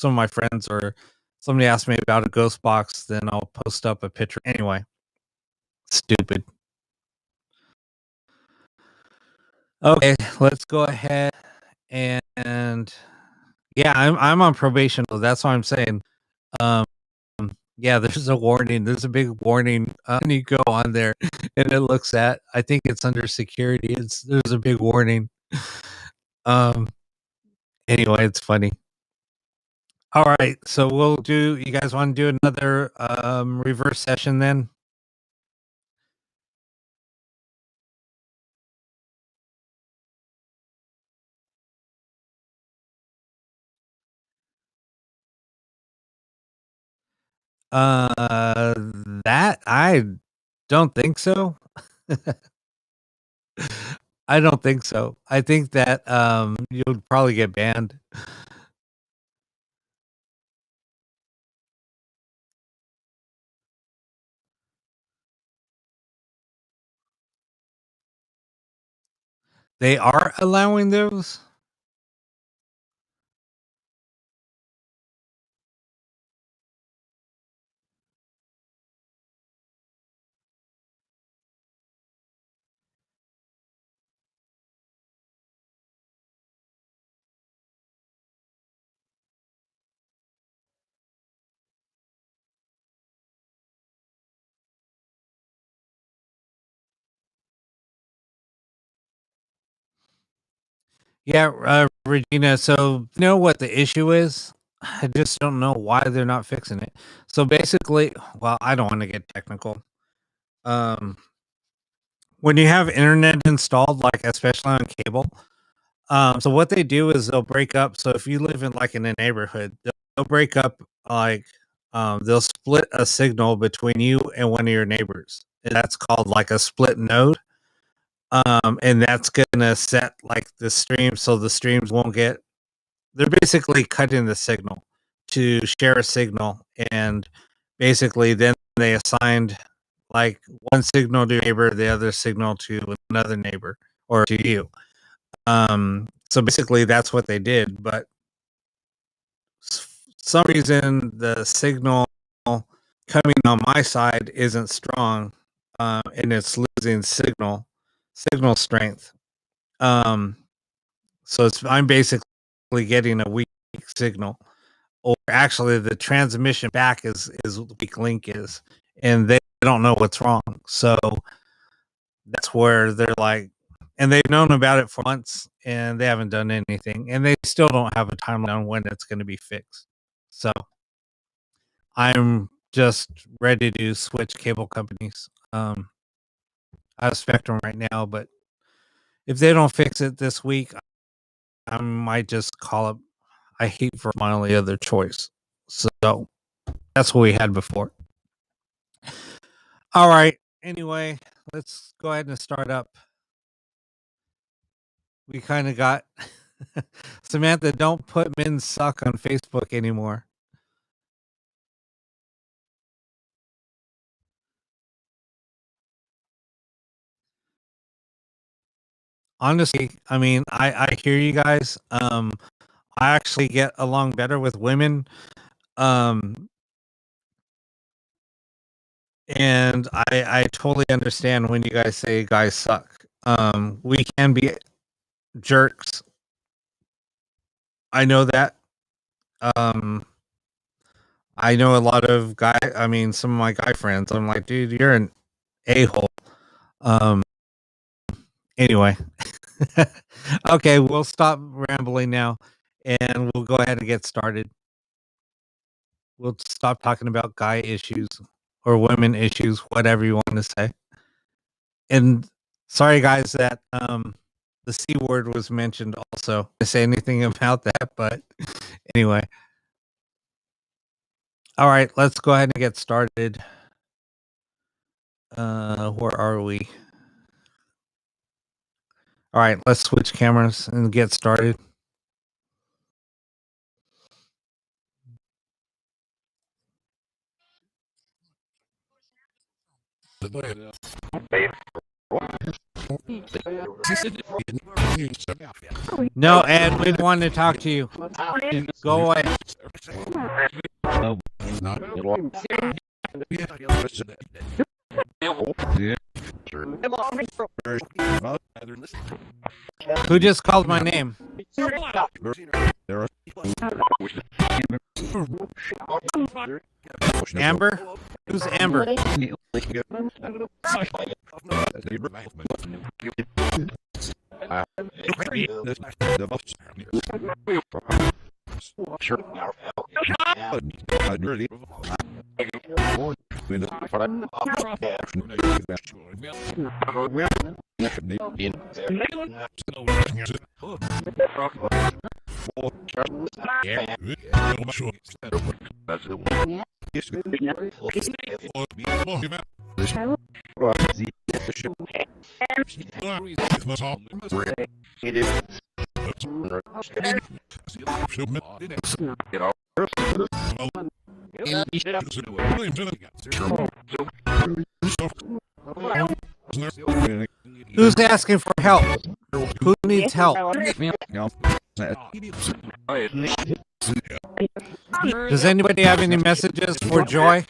of my friends, or somebody asked me about a ghost box, then I'll post up a picture. Anyway, stupid. Okay, let's go ahead. and yeah, I'm on probation. So that's what I'm saying. Um, yeah, there's a warning. There's a big warning when you go on there, and it looks at. I think it's under security. There's a big warning. Um. Anyway, it's funny. All right, so we'll do. You guys want to do another reverse session then? Uh, that I don't think so. I don't think so. I think that you'll probably get banned. They are allowing those. Yeah, Regina. So you know what the issue is? I just don't know why they're not fixing it. So basically, well, I don't want to get technical. Um, when you have internet installed, like especially on cable, so what they do is they'll break up. So if you live in like in a neighborhood, they'll break up like they'll split a signal between you and one of your neighbors. And that's called like a split node. And that's gonna set like the stream so the streams won't get. They're basically cutting the signal to share a signal, and basically then they assigned like one signal to your neighbor, the other signal to another neighbor or to you. So basically that's what they did, but some reason the signal coming on my side isn't strong, and it's losing signal strength. Um, so I'm basically getting a weak signal, or actually the transmission back is weak link is, and they don't know what's wrong. So that's where they're like, and they've known about it for months and they haven't done anything, and they still don't have a timeline on when it's going to be fixed. So I'm just ready to switch cable companies. I have Spectrum right now, but if they don't fix it this week, I might just call up. I hate for my only other choice. So that's what we had before. All right. Anyway, let's go ahead and start up. We kind of got Samantha, don't put men suck on Facebook anymore. Honestly, I mean, I hear you guys. I actually get along better with women. Um, and I totally understand when you guys say guys suck. We can be jerks. I know that. Um, I know a lot of some of my guy friends. I'm like, dude, you're an a-hole. Um, anyway. Okay, we'll stop rambling now and we'll go ahead and get started. We'll stop talking about guy issues or women issues, whatever you want to say. And sorry guys that the C word was mentioned also. I say anything about that, but anyway. All right, let's go ahead and get started. Where are we? All right, let's switch cameras and get started. No, Ed, we want to talk to you. Go away. Who just called my name? Amber? Who's Amber? Who's asking for help? Who needs help? Does anybody have any messages for Joy?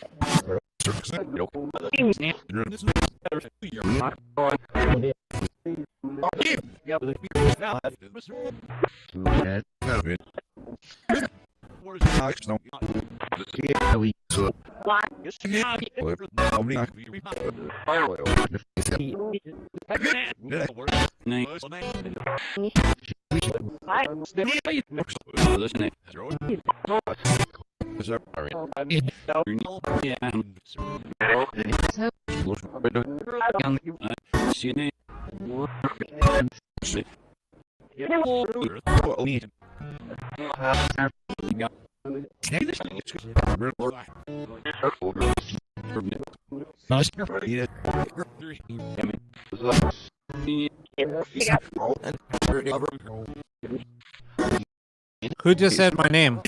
Who just said my name?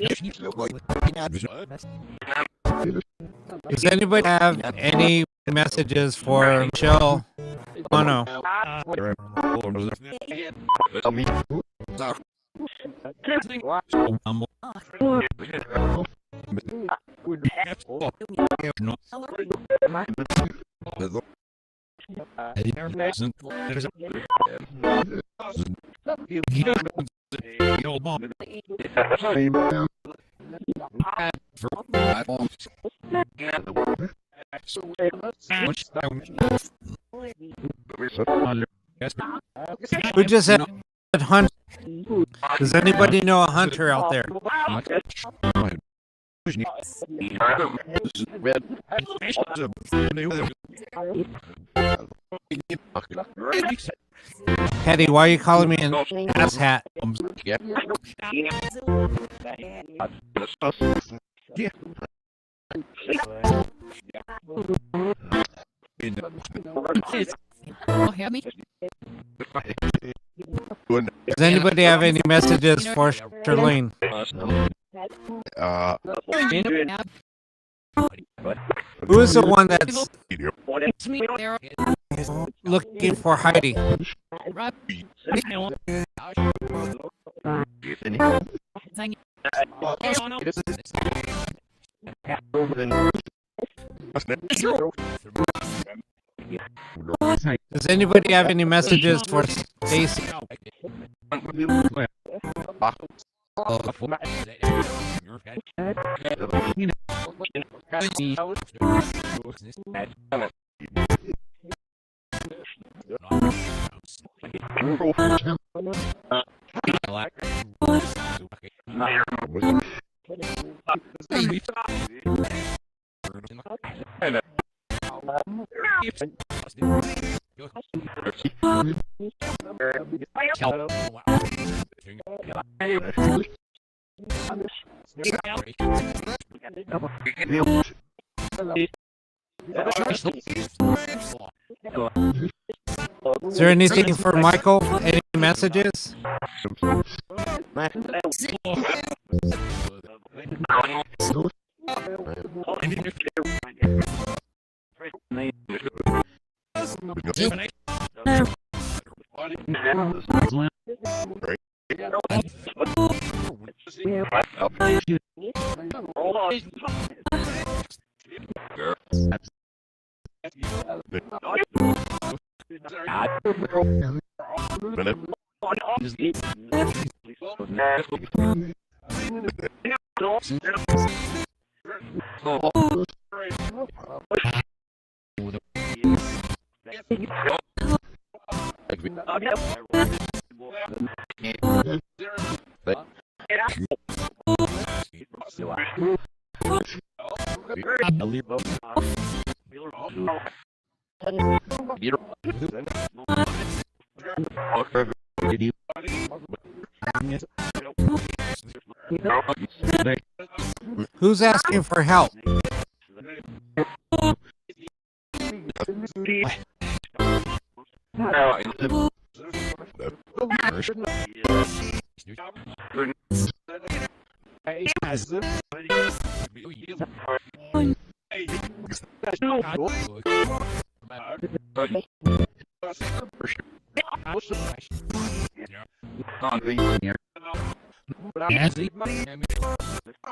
Does anybody have any messages for Michelle? Oh no. Who just said hunt? Does anybody know a hunter out there? Hetty, why are you calling me an ass hat? Does anybody have any messages for Charlene? Who is the one that's looking for Heidi? Does anybody have any messages for Stacy? Is there anything for Michael? Any messages? Who's asking for help?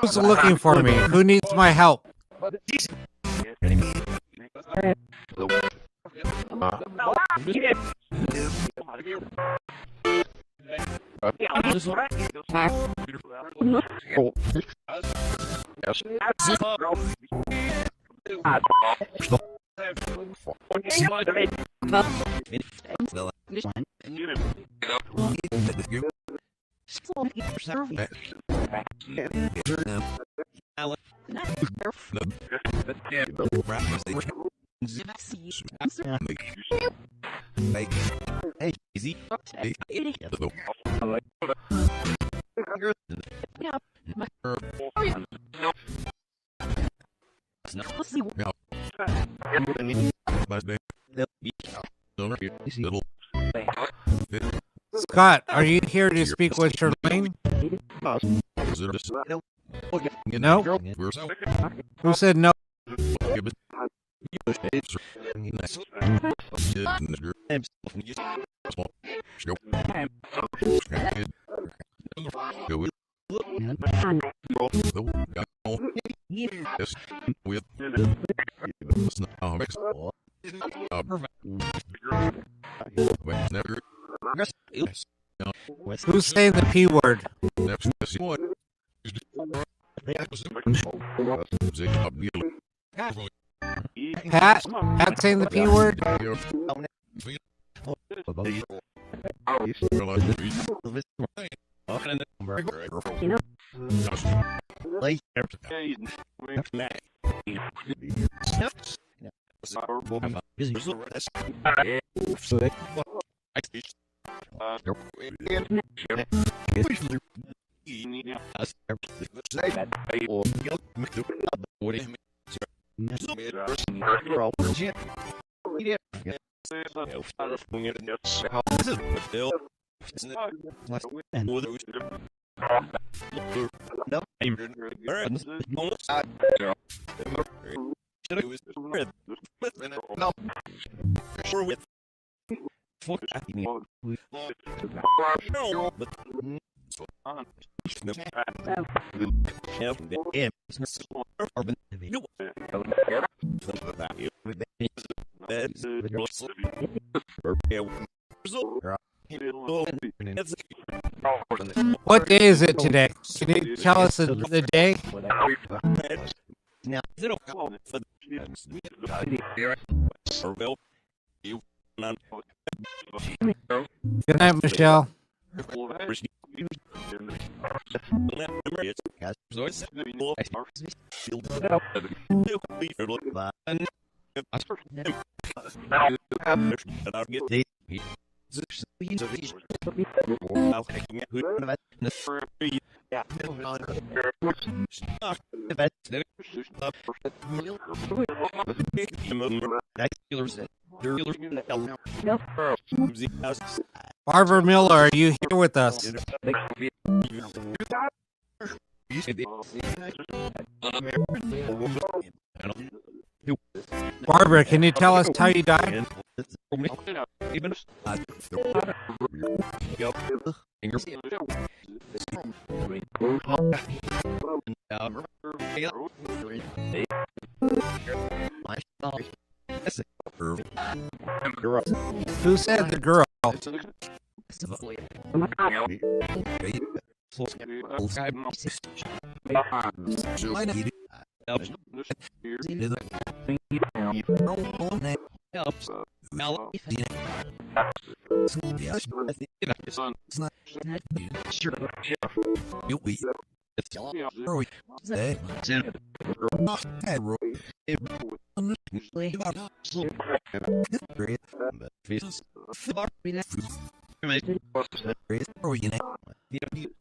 Who's looking for me? Who needs my help? Scott, are you here to speak with Charlene? No? Who said no? Who's saying the P word? Pat? Pat saying the P word? What day is it today? Can you tell us the day? Good night, Michelle. Barbara Miller, are you here with us? Barbara, can you tell us how you died? Who said the girl?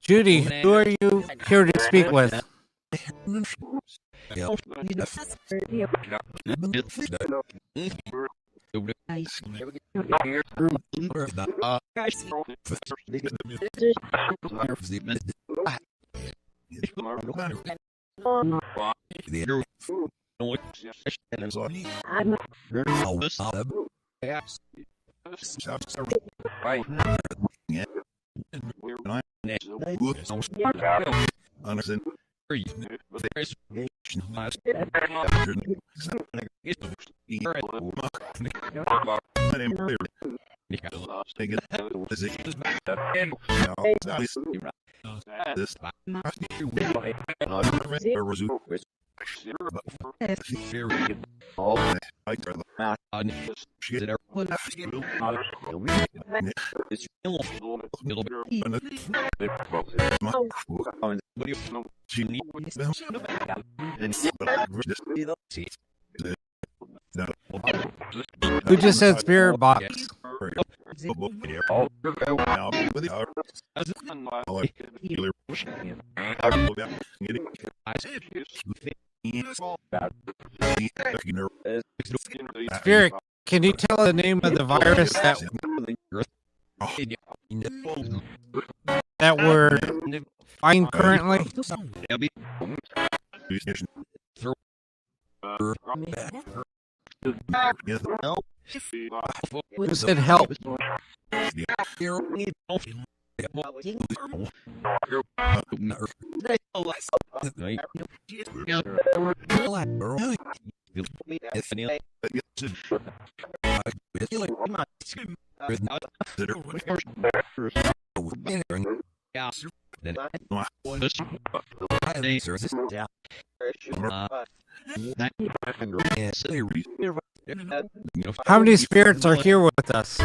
Judy, who are you here to speak with? Who just said spirit box? Spirit, can you tell the name of the virus that we're fighting currently? Who said help? How many spirits are here with us?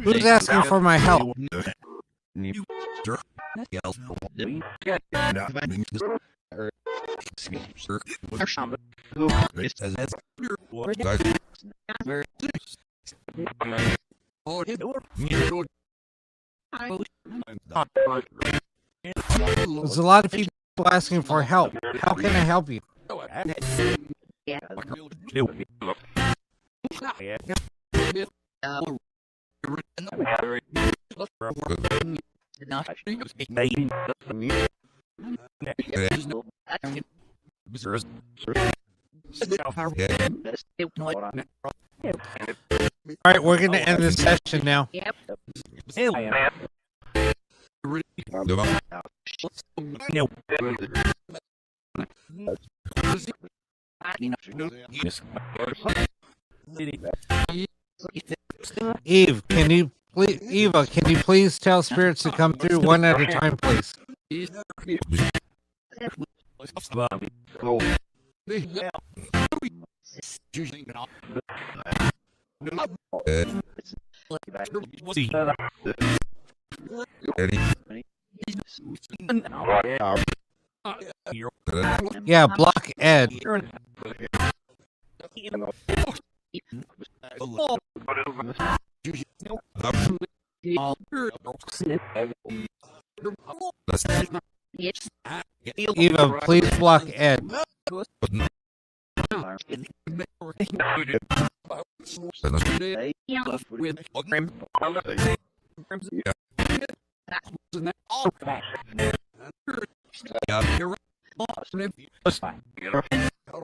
Who's asking for my help? There's a lot of people asking for help. How can I help you? All right, we're going to end this session now. Eva, can you please tell spirits to come through one at a time, please? Yeah, block Ed. Eva, please block Ed.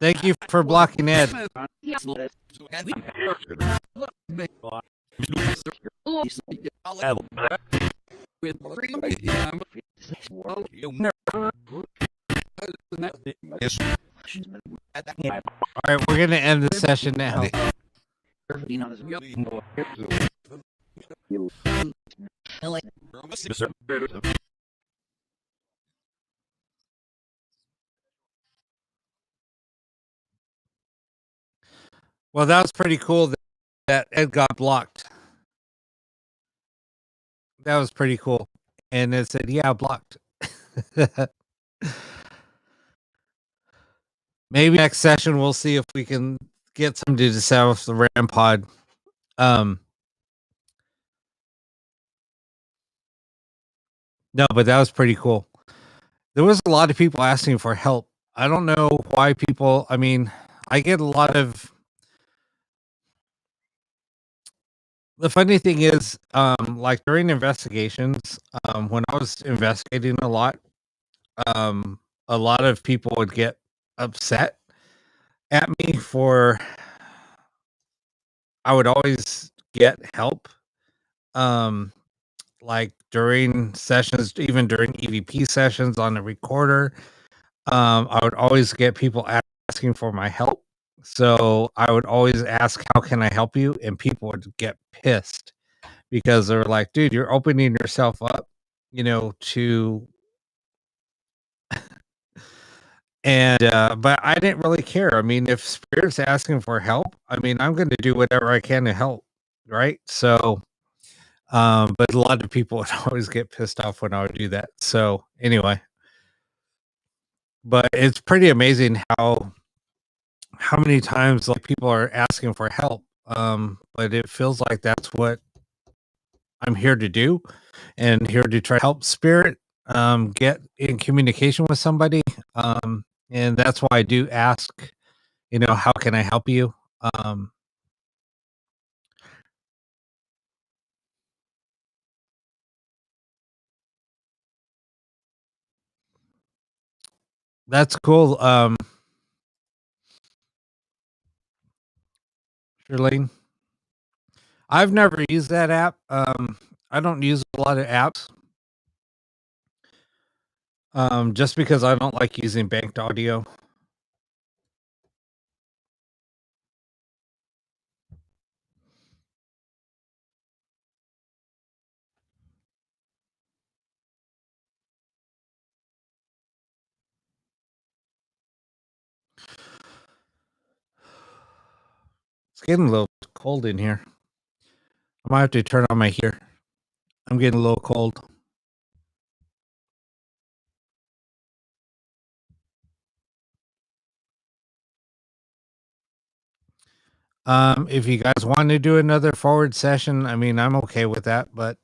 Thank you for blocking Ed. All right, we're gonna end the session now. Well, that was pretty cool that Ed got blocked. That was pretty cool. And it said, yeah, blocked. Maybe next session we'll see if we can get somebody to set off the RAM pod. No, but that was pretty cool. There was a lot of people asking for help. I don't know why people, I mean, I get a lot of, the funny thing is, like during investigations, when I was investigating a lot of people would get upset at me for, I would always get help. Like during sessions, even during EVP sessions on the recorder, I would always get people asking for my help. So I would always ask, how can I help you? And people would get pissed because they're like, dude, you're opening yourself up, to, and, but I didn't really care. I mean, if Spirit's asking for help, I mean, I'm going to do whatever I can to help. Right. So, but a lot of people would always get pissed off when I would do that. So anyway, but it's pretty amazing how many times like people are asking for help. But it feels like that's what I'm here to do, and here to try to help Spirit get in communication with somebody. And that's why I do ask, how can I help you? That's cool. Shirlene, I've never used that app. I don't use a lot of apps. Just because I don't like using banked audio. It's getting a little cold in here. I might have to turn on my heater. I'm getting a little cold. If you guys want to do another forward session, I mean, I'm okay with that, but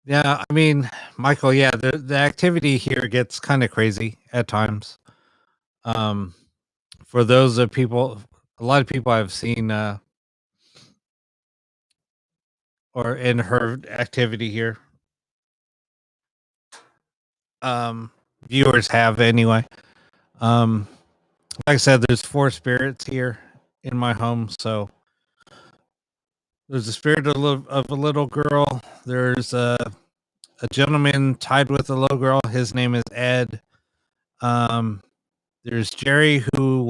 yeah, I mean, Michael, yeah, the activity here gets kind of crazy at times. For those of people, a lot of people I've seen, or in her activity here. um, viewers have anyway. Um, like I said, there's 4 spirits here in my home. So there's a spirit of a little girl. There's a gentleman tied with a little girl. His name is Ed. Um, there's Jerry, who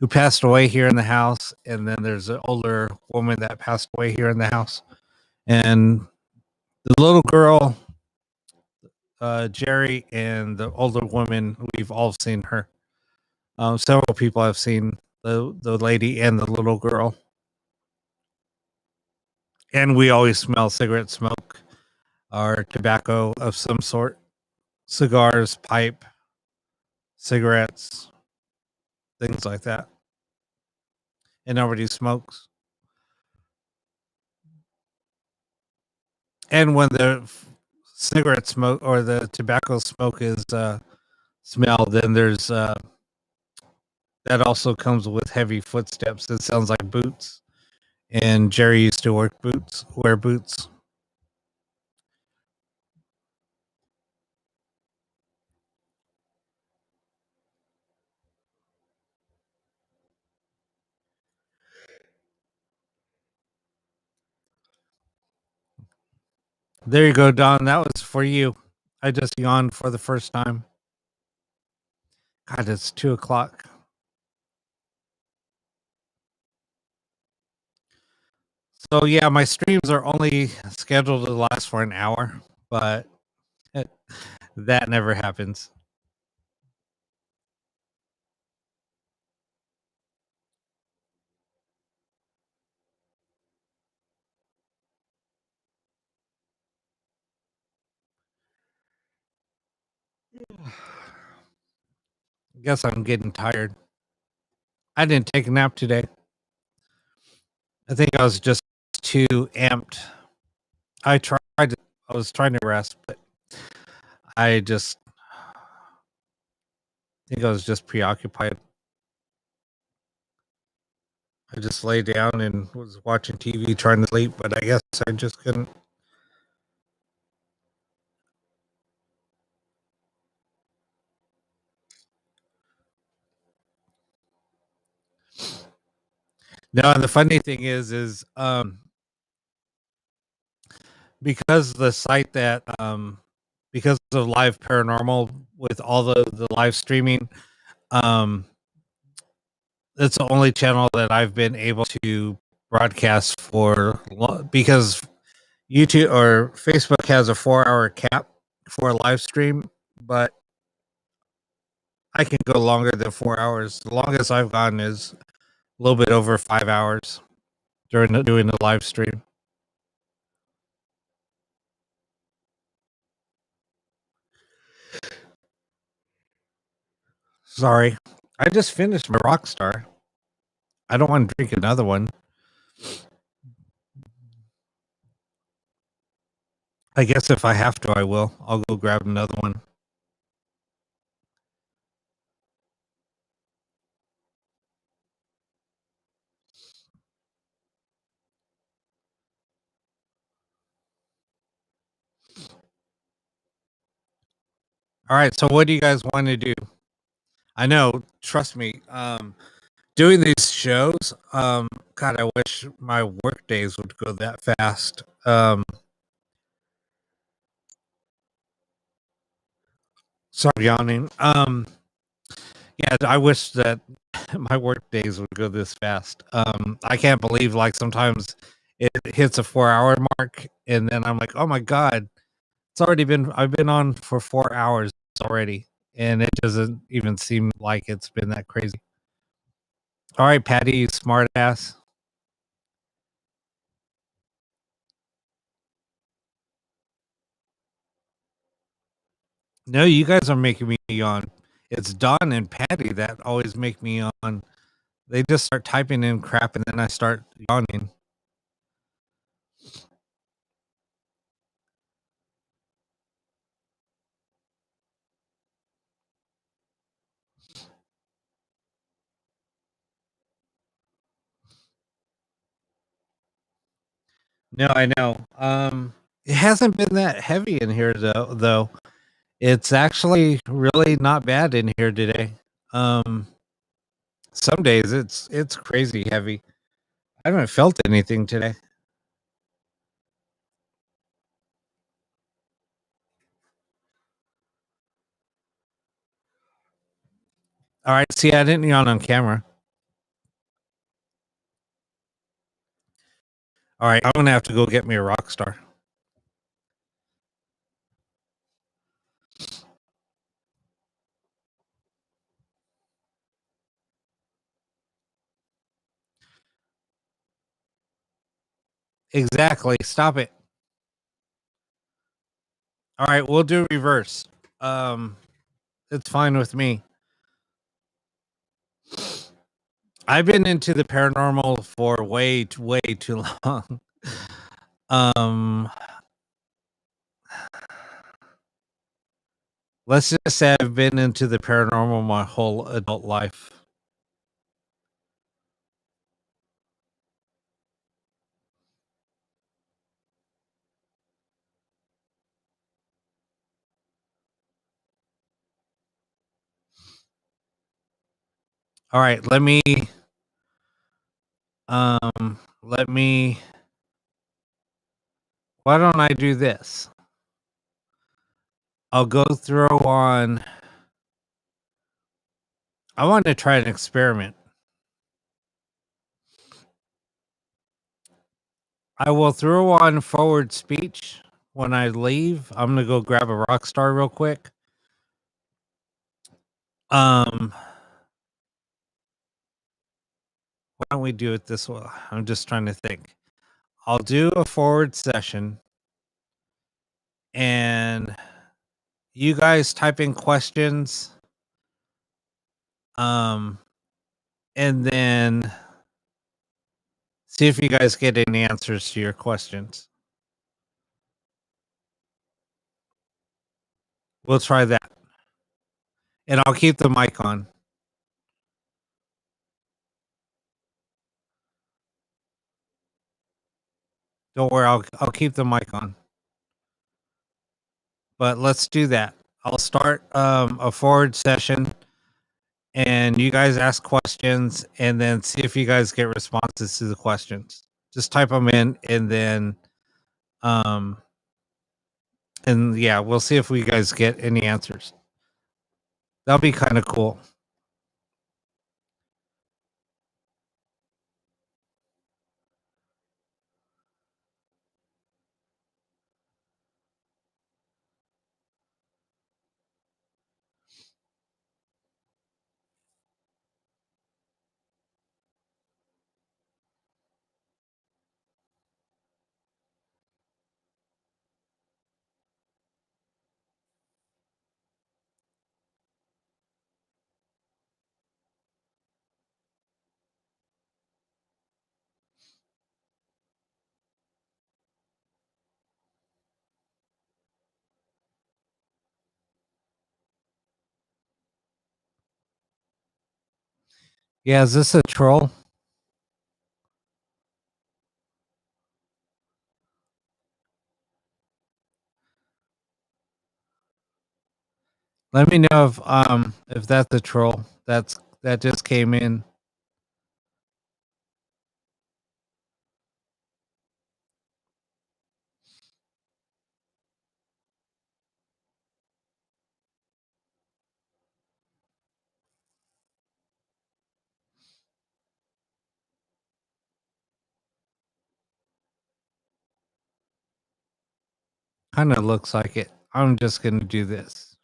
passed away here in the house, and then there's an older woman that passed away here in the house, and the little girl, Jerry, and the older woman. We've all seen her. Several people have seen the lady and the little girl, and we always smell cigarette smoke or tobacco of some sort, cigars, pipe, cigarettes, things like that. And nobody smokes. And when the cigarette smoke or the tobacco smoke is smell, then there's that also comes with heavy footsteps. It sounds like boots. And Jerry used to wear boots. There you go, Don. That was for you. I just yawned for the first time. God, it's 2 o'clock. So yeah, my streams are only scheduled to last for an hour, but that never happens. Guess I'm getting tired. I didn't take a nap today. I think I was just too amped. I tried to, I was trying to rest, but I just think I was just preoccupied. I just lay down and was watching TV trying to sleep, but I guess I just couldn't. No, and the funny thing is because the site that because of live paranormal with all the live streaming, um it's the only channel that I've been able to broadcast for because YouTube or Facebook has a 4-hour cap for a live stream, but I can go longer than 4 hours. The longest I've gone is a little bit over 5 hours doing the live stream. Sorry. I just finished my Rockstar. I don't want to drink another one. I guess if I have to, I will. I'll go grab another one. All right. So what do you guys want to do? I know, trust me, doing these shows, God, I wish my work days would go that fast. Sorry, yawning. Yeah, I wish that my work days would go this fast. I can't believe like sometimes it hits a 4-hour mark, and then I'm like, oh my god, I've been on for 4 hours already, and it doesn't even seem like it's been that crazy. All right, Patty, you smart ass. No, you guys are making me yawn. It's Don and Patty that always make me yawn. They just start typing in crap and then I start yawning. No, I know. It hasn't been that heavy in here though. It's actually really not bad in here today. Um, some days it's crazy heavy. I haven't felt anything today. All right, see, I didn't yawn on camera. All right, I'm gonna have to go get me a rock star. Exactly. Stop it. All right, we'll do reverse. It's fine with me. I've been into the paranormal for way too long. Um, let's just say I've been into the paranormal my whole adult life. All right, let me why don't I do this? I'll go through on I want to try an experiment. I will throw on forward speech when I leave. I'm gonna go grab a rock star real quick. Why don't we do it this way? I'm just trying to think. I'll do a forward session and you guys type in questions. Um, and then see if you guys get any answers to your questions. We'll try that. And I'll keep the mic on. Don't worry, I'll keep the mic on. But let's do that. I'll start a forward session and you guys ask questions and then see if you guys get responses to the questions. Just type them in um and yeah, we'll see if we guys get any answers. That'll be kind of cool. Yeah, is this a troll? Let me know if that's a troll. That just came in. Kind of looks like it. I'm just going to do this.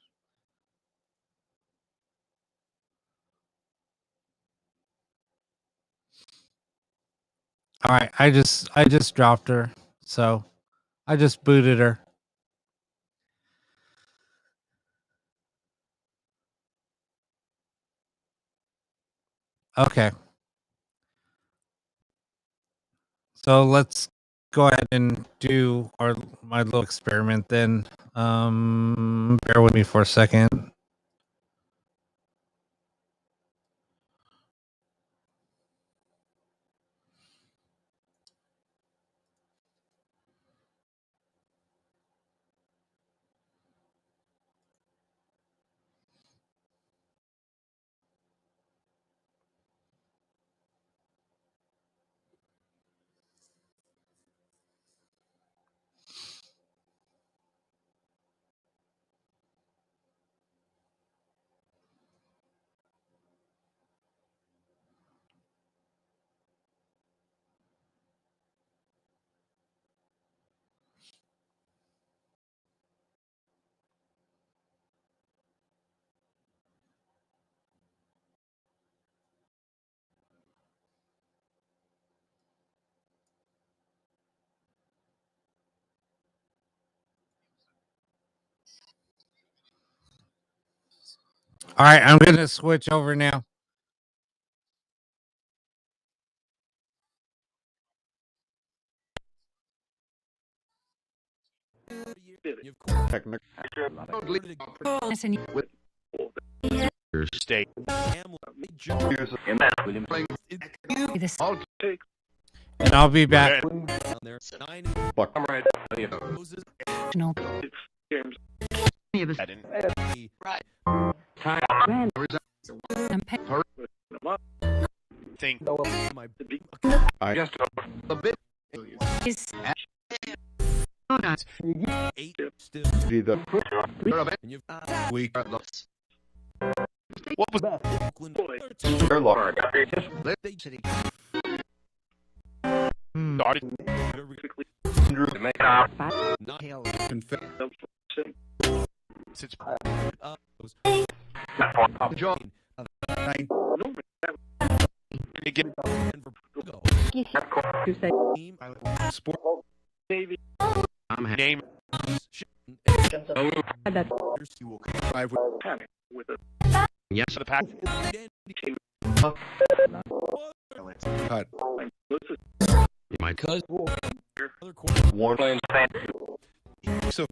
All right, I just dropped her. So, I just booted her. Okay. So, let's go ahead and do my little experiment then. Bear with me for a second. All right, I'm gonna switch over now. Technical. State. And I'll be back. Buck. I'm right. Think. I just a bit. See the week. What was Their Lord. started? Andrew. Since John. again, Sport. I'm name. Five Yes, the pack. cut. My cousin. Warren. So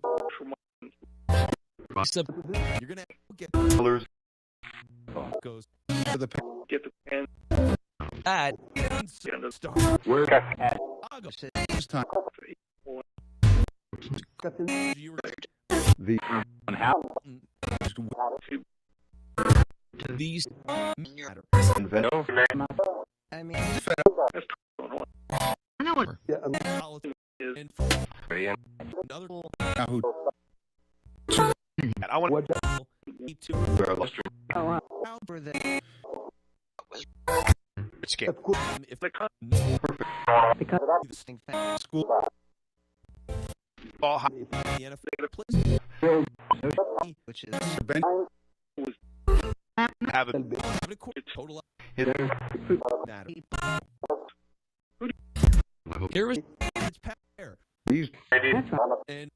You're gonna get colors. goes To the get the pen. Bad. Start. Where this time. You were The To these invent. I mean, politics and another Yahoo. I want need to for the escape. if the cut this thing fast. School. Ball high. the NFL place Which is Ben. Have a but of course total Hit. matter. I hope Here is it's Pat there These. and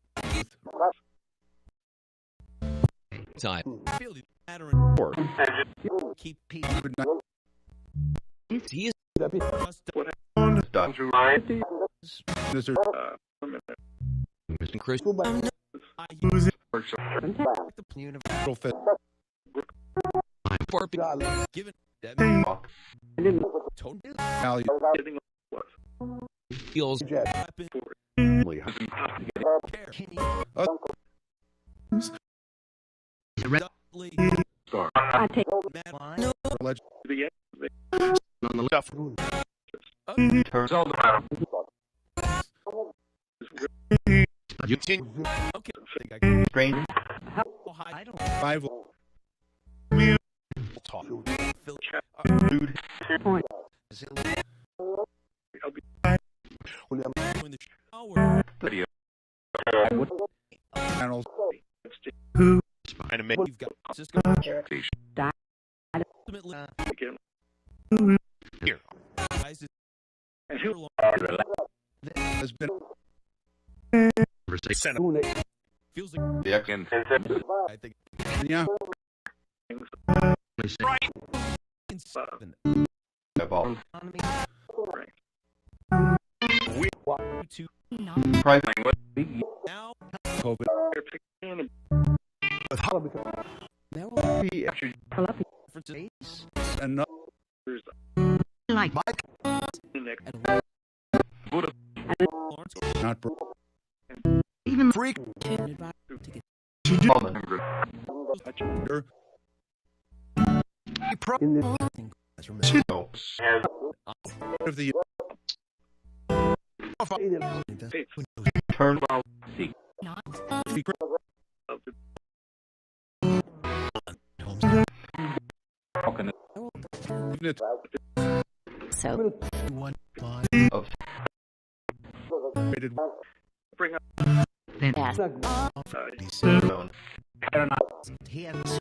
time. field it matter and Four. keep people Good night. He is just Done. This is Mr. Chris. I use The universal fit. for given that total Value. getting feels weapon care Dudley matter line. on the left. You continue. okay I think I Strange. how high I don't Five. Talk. Phil Dude. in the shower Panels. Trying to make you've got Cisco ultimately here. guys Has been. Center. feels like The X. I think Yeah. in seven Ball. economy. to Price. now COVID. differences Enough. Like Lawrence Not broke. even freak. No. Of the turn. Unit So of rated then ask. zone. He has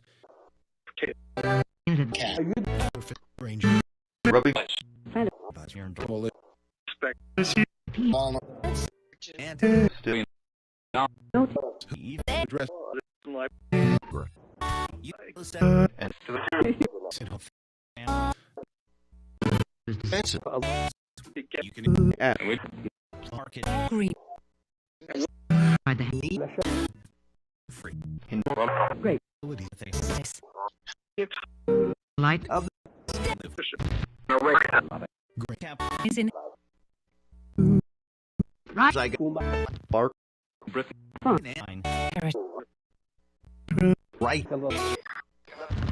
Rubbing. Bullet. and Still. even Address. You listen. and You can and park it Green. By the free. in Nice. Light of Great cap. is in. Right. I got Bark nine. Right.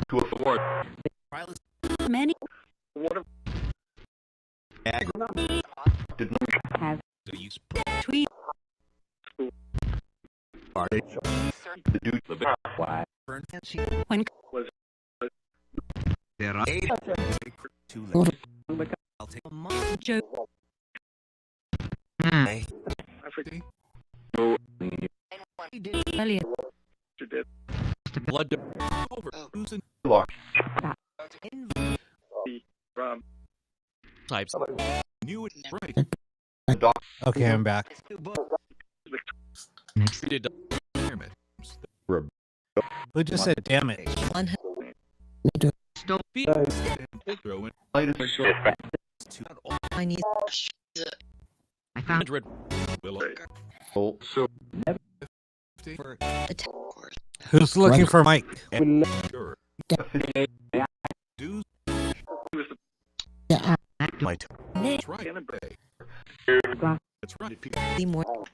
to afford Trial is Many did not have so use tweet. the dude burn When There are eight. Too late. I'll take a month. Joe earlier Blood over. Losing lock types. New and right. the doc Okay, I'm back. Treated environment. Who just said damn it? stop feet. Throw in light is to I need. I found 100. Will full for Who's looking for Mike? sure. Dues. my That's right. That's right. People the more call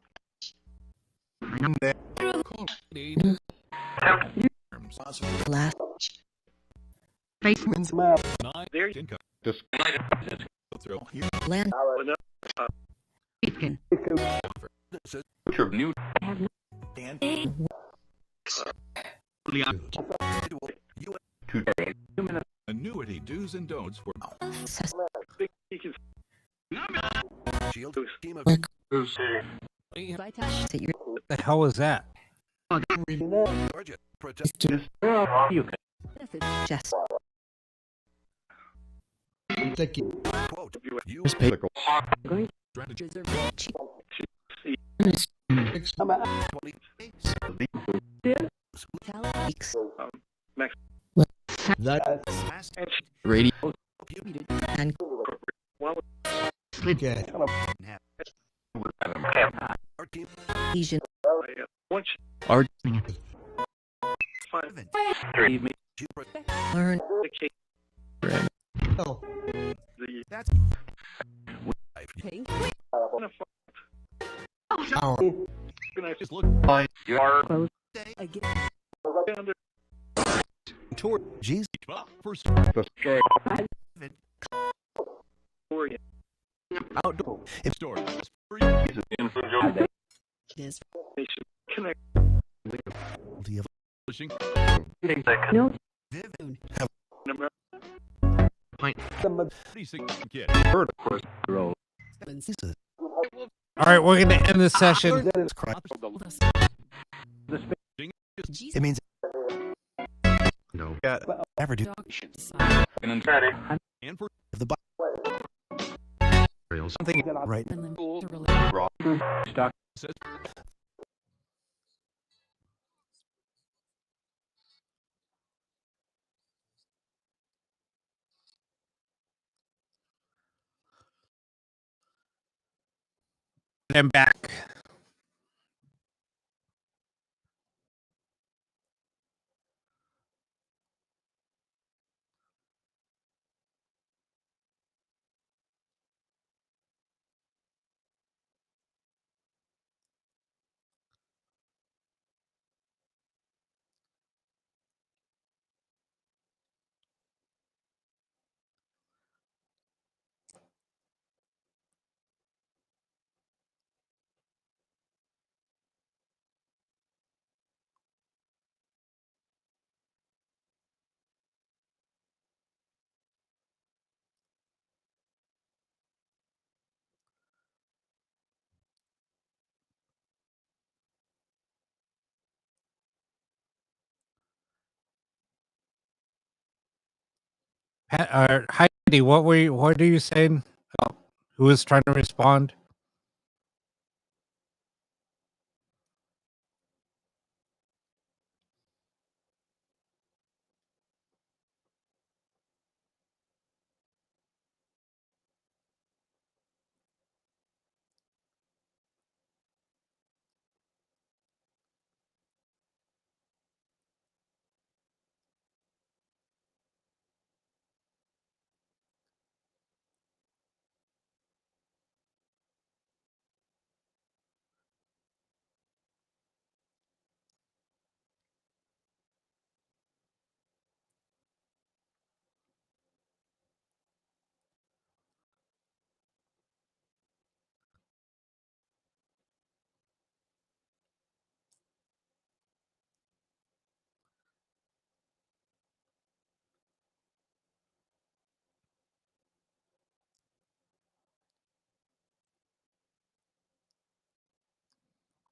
it terms. last face Nine. Income. just Throw here. land Beacon. put your new Dan. to Annuity do's and don'ts for shield team of Say your What the hell was that? Georgia. Protect just quote. You physical strategy. 20 weeks Last radio. and slid our team Asian Our you protect. learn That's just look fine toward Jesus. First outdoor store. is Publishing. no Vivid. Pint. 36 kid. heard of course All right, we're gonna end the session. It means No. never do. And for the Rails. something right. Says I'm back. Heidi, what are you saying? Who was trying to respond?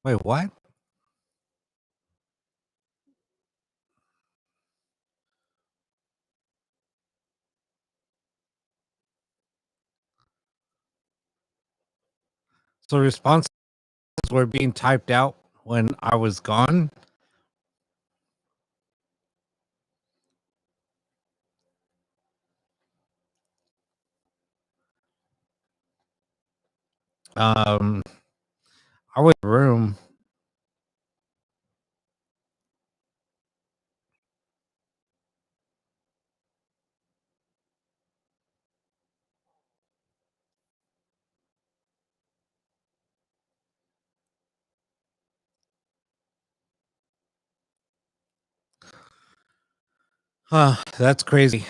Wait, what? So responses were being typed out when I was gone. Um, I was in the room. Huh, that's crazy.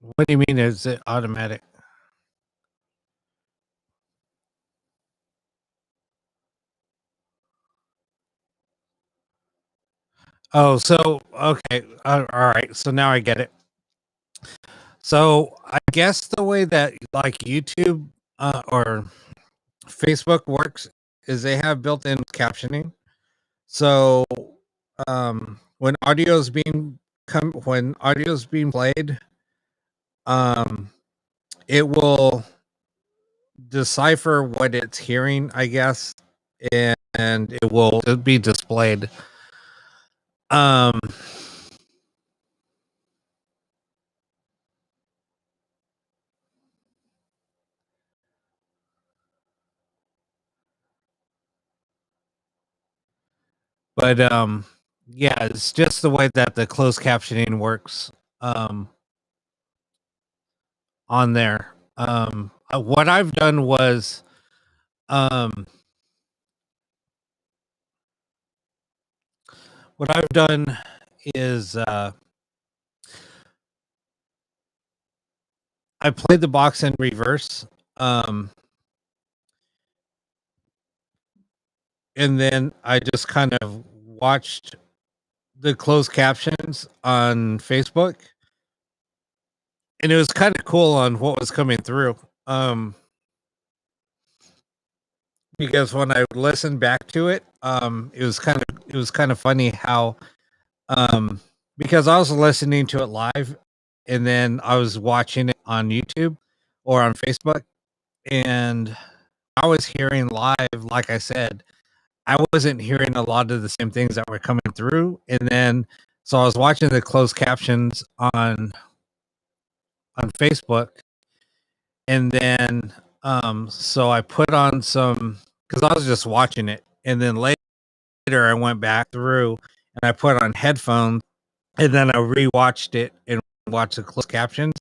What do you mean? Is it automatic? Oh, so okay, all right. So now I get it. So I guess the way that like YouTube or Facebook works is they have built-in captioning. So when audio is being played, um, it will decipher what it's hearing, I guess, and it will be displayed. Um, but yeah, it's just the way that the closed captioning works on there. What I've done was um, what I've done is I played the box in reverse. Um, and then I just kind of watched the closed captions on Facebook, and it was kind of cool on what was coming through. Um, because when I listened back to it, it was kind of funny how um because I was listening to it live, and then I was watching it on YouTube or on Facebook, and I was hearing live, like I said, I wasn't hearing a lot of the same things that were coming through. And then so I was watching the closed captions on Facebook, and then so I put on some because I was just watching it, and then later I went back through and I put on headphones, and then I rewatched it and watched the closed captions.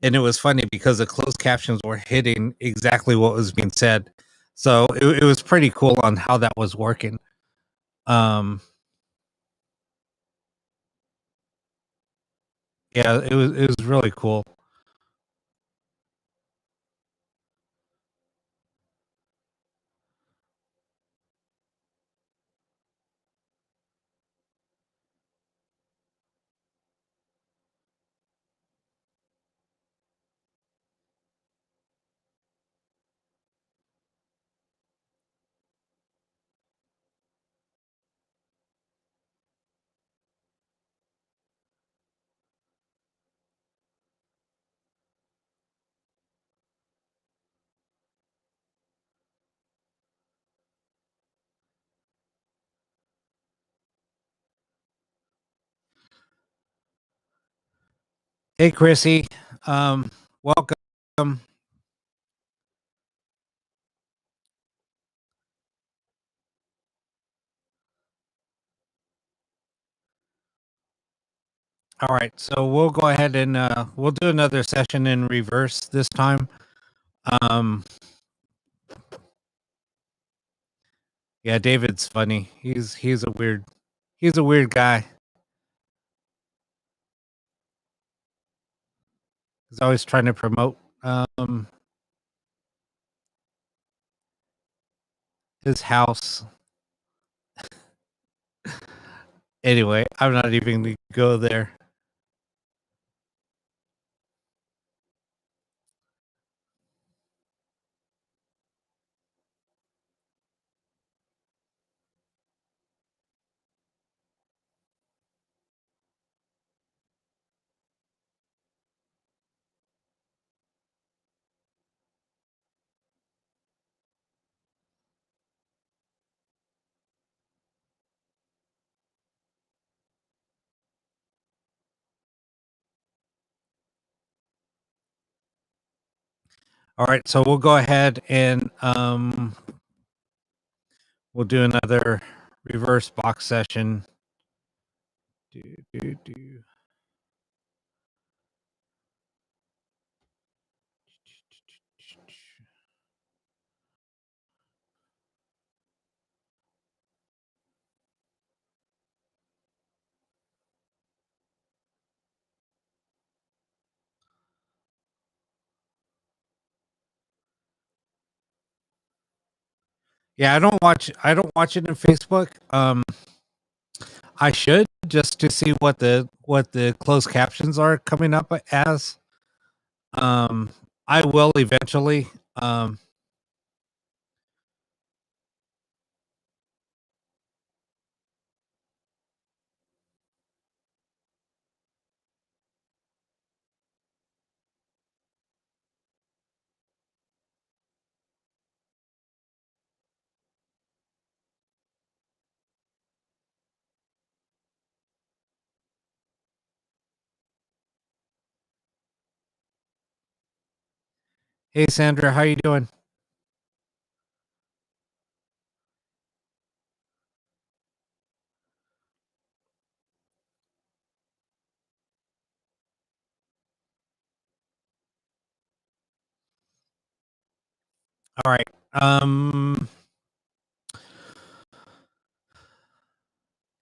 And it was funny because the closed captions were hitting exactly what was being said. So it was pretty cool on how that was working. Um, yeah, it was really cool. Hey, Chrissy. Welcome. All right, so we'll go ahead and we'll do another session in reverse this time. Um, yeah, David's funny. He's a weird guy. He's always trying to promote his house. Anyway, I'm not even gonna go there. All right, so we'll go ahead and we'll do another reverse box session. Do. Yeah, I don't watch it in Facebook. I should just to see what the closed captions are coming up as. Um, I will eventually. Um, hey Sandra, how you doing? All right.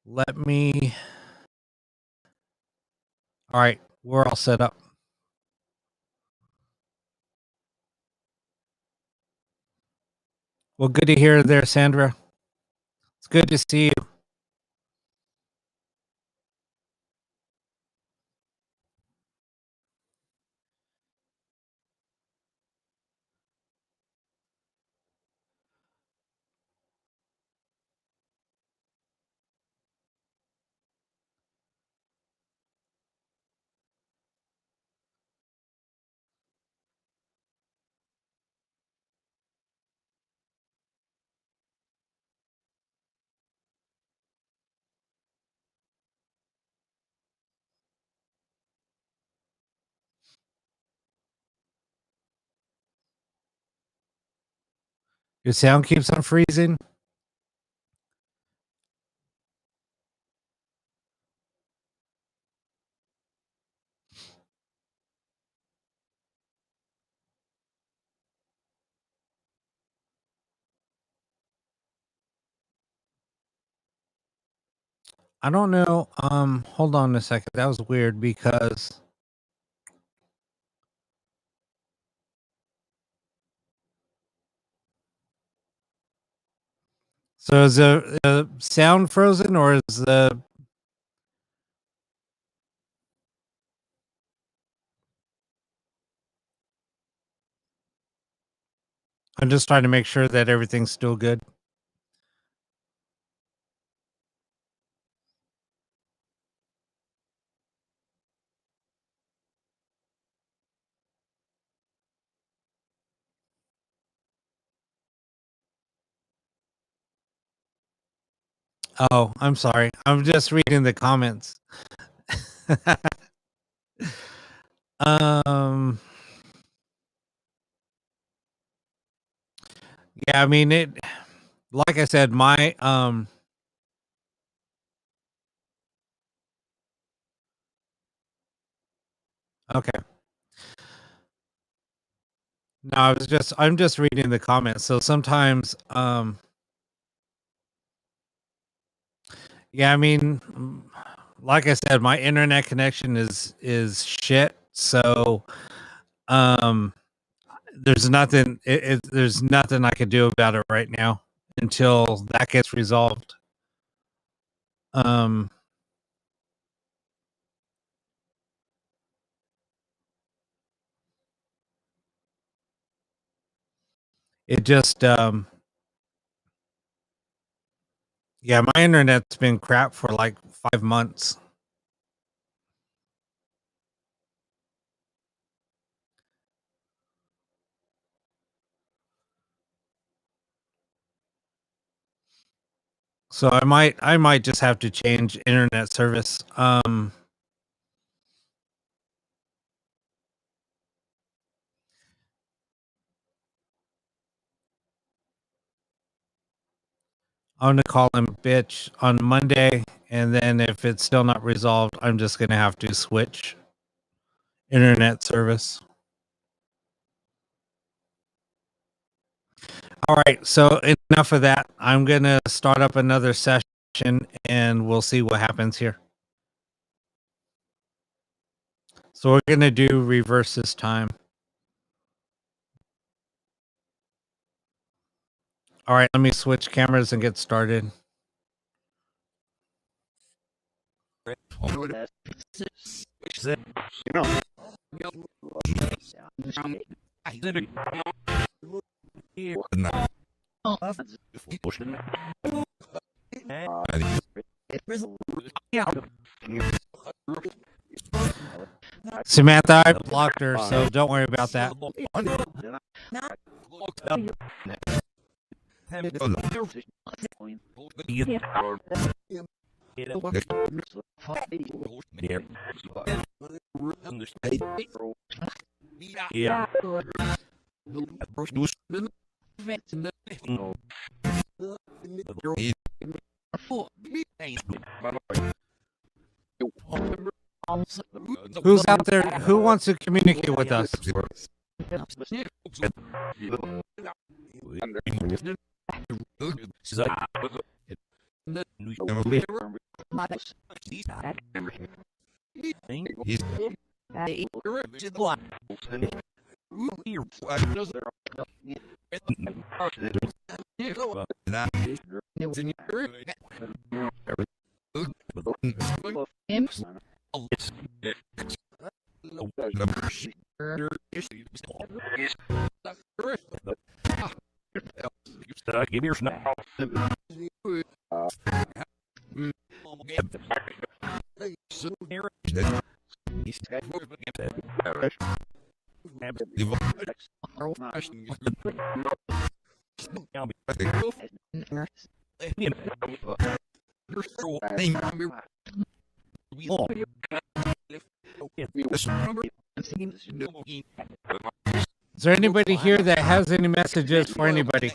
Let me. All right, we're all set up. Well, good to hear there, Sandra. It's good to see you. Your sound keeps on freezing. I don't know. Hold on a second. That was weird because so is the sound frozen or is the I'm just trying to make sure that everything's still good. Oh, I'm sorry. I'm just reading the comments. Um, yeah, I mean it. Like I said, my Okay. No, I'm just reading the comments. So sometimes, yeah, I mean, like I said, my internet connection is shit. So, um, there's nothing I could do about it right now until that gets resolved. Um, it just, yeah, my internet's been crap for like 5 months. So I might just have to change internet service. I'm gonna call him bitch on Monday, and then if it's still not resolved, I'm just gonna have to switch internet service. All right, so enough of that. I'm gonna start up another session, and we'll see what happens here. So we're gonna do reverse this time. All right, let me switch cameras and get started. Samantha, I blocked her, so don't worry about that. Yeah. Who's out there? Who wants to communicate with us? Give me your snap. Is there anybody here that has any messages for anybody?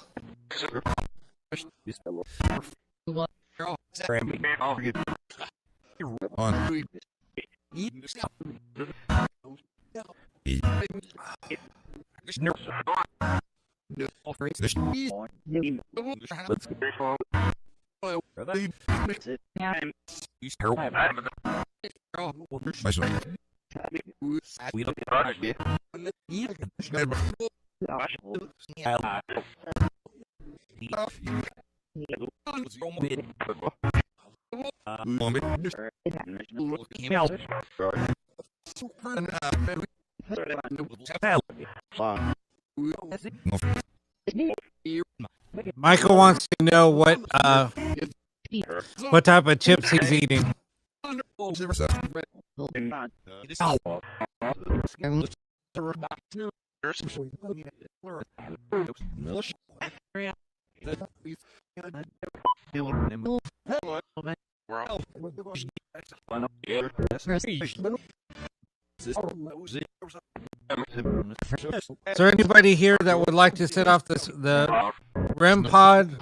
Michael wants to know what type of chips he's eating. there anybody here that would like to sit off the REM pod?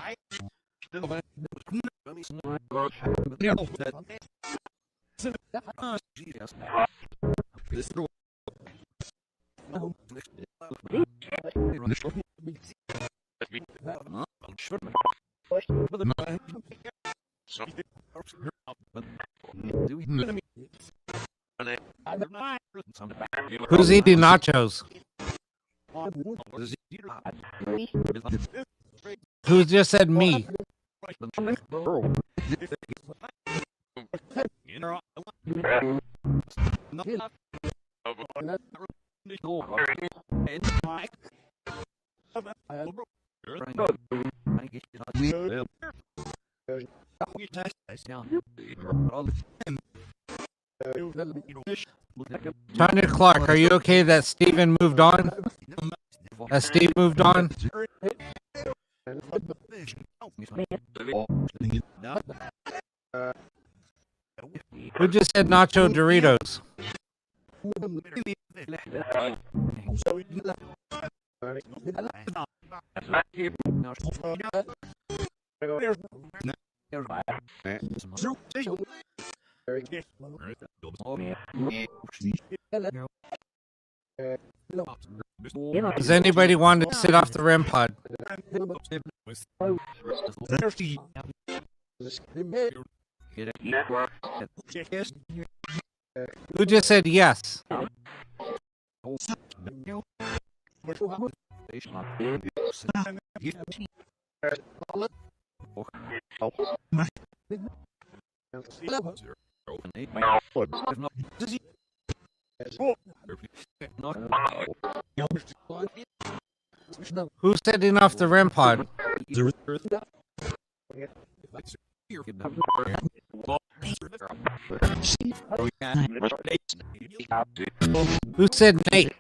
Who's eating nachos? Who just said me? Tanya Clark, are you okay that Steven moved on? That Steve moved on? Who just said nacho Doritos? Does anybody want to sit off the REM pod? Who just said yes? Who's setting off the REM pod? Who said Nate?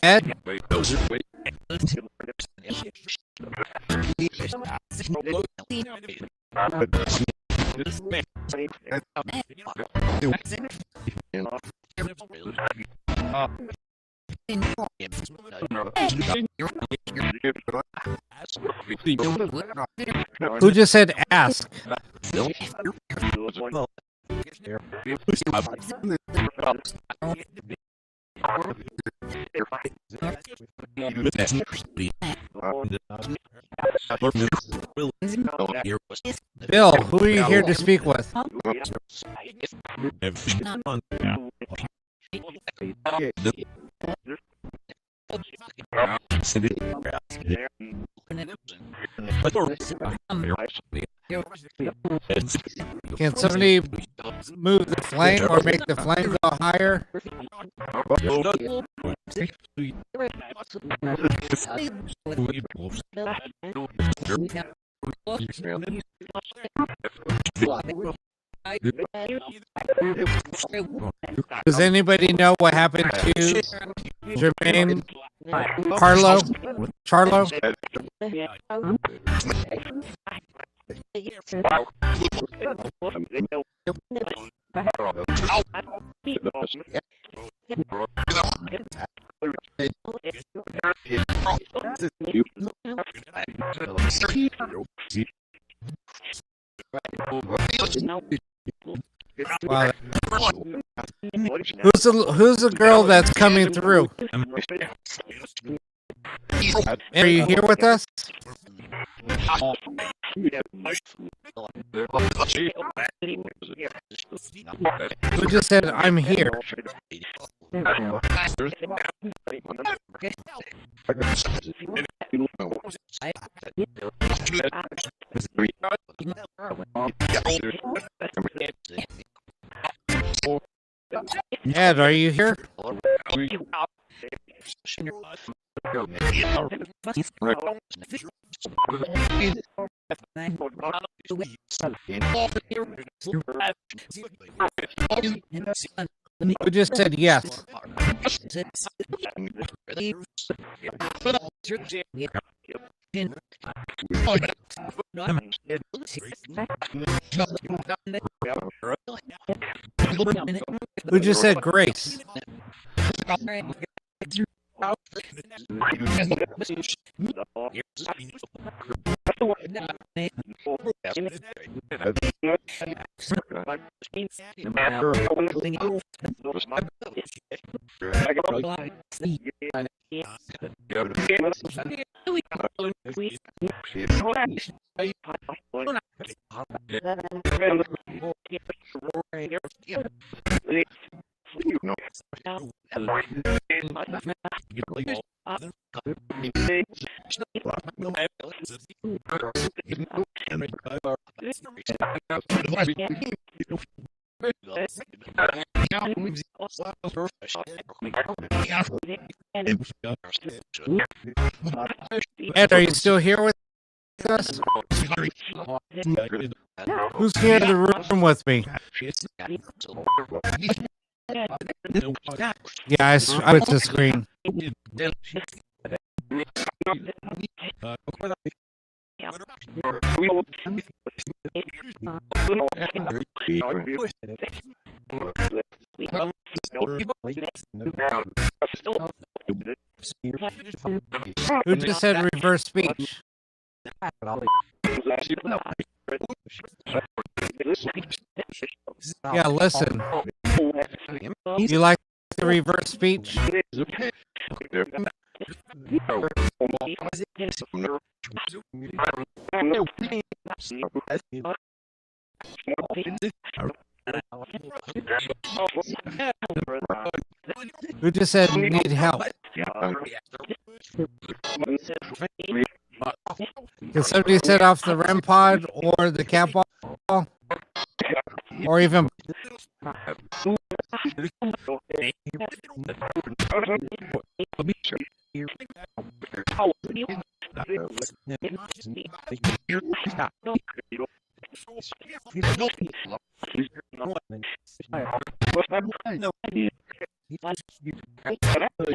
Ed? Who just said ask? Bill, who are you here to speak with? Can somebody move the flame or make the flame go higher? Does anybody know what happened to Jermaine Charlo? Wow. Who's the girl that's coming through? Are you here with us? Who just said I'm here? Ed, are you here? Who just said yes? Who just said Grace? Ed, are you still here with us? Who's here in the room with me? Yeah, I switched the screen. Who just said reverse speech? Yeah, listen. You like the reverse speech? Who just said need help? Can somebody set off the REM pod or the cat ball? Or even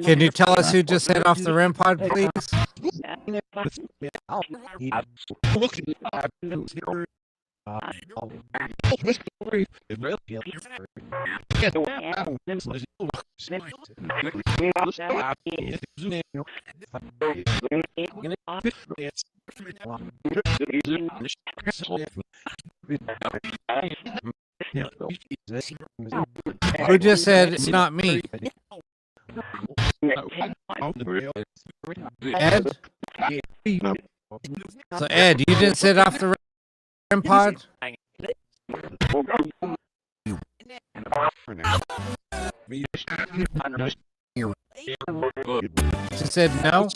can you tell us who just set off the REM pod, please? Who just said it's not me? Ed? So Ed, you didn't set off the REM pod? She said no?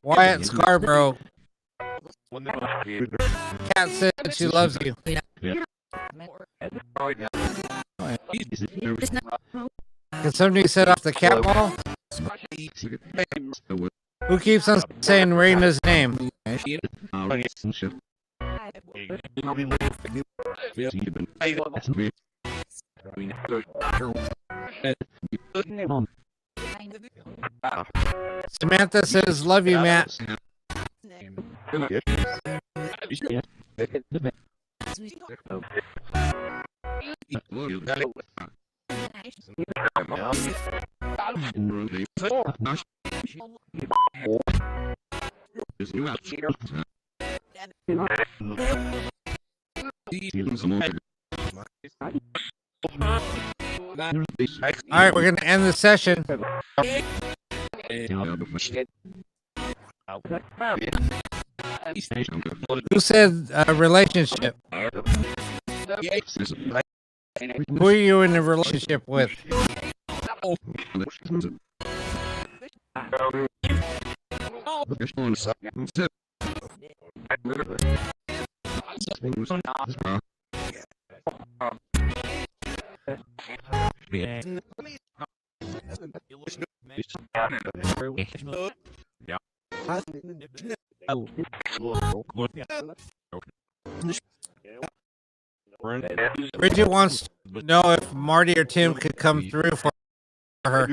Wyatt Scarborough. Cat said she loves you. Can somebody set off the cat ball? Who keeps on saying Raina's name? Samantha says, love you, Matt. All right, we're going to end the session. Who said relationship? Who are you in a relationship with? Bridget wants to know if Marty or Tim could come through for her.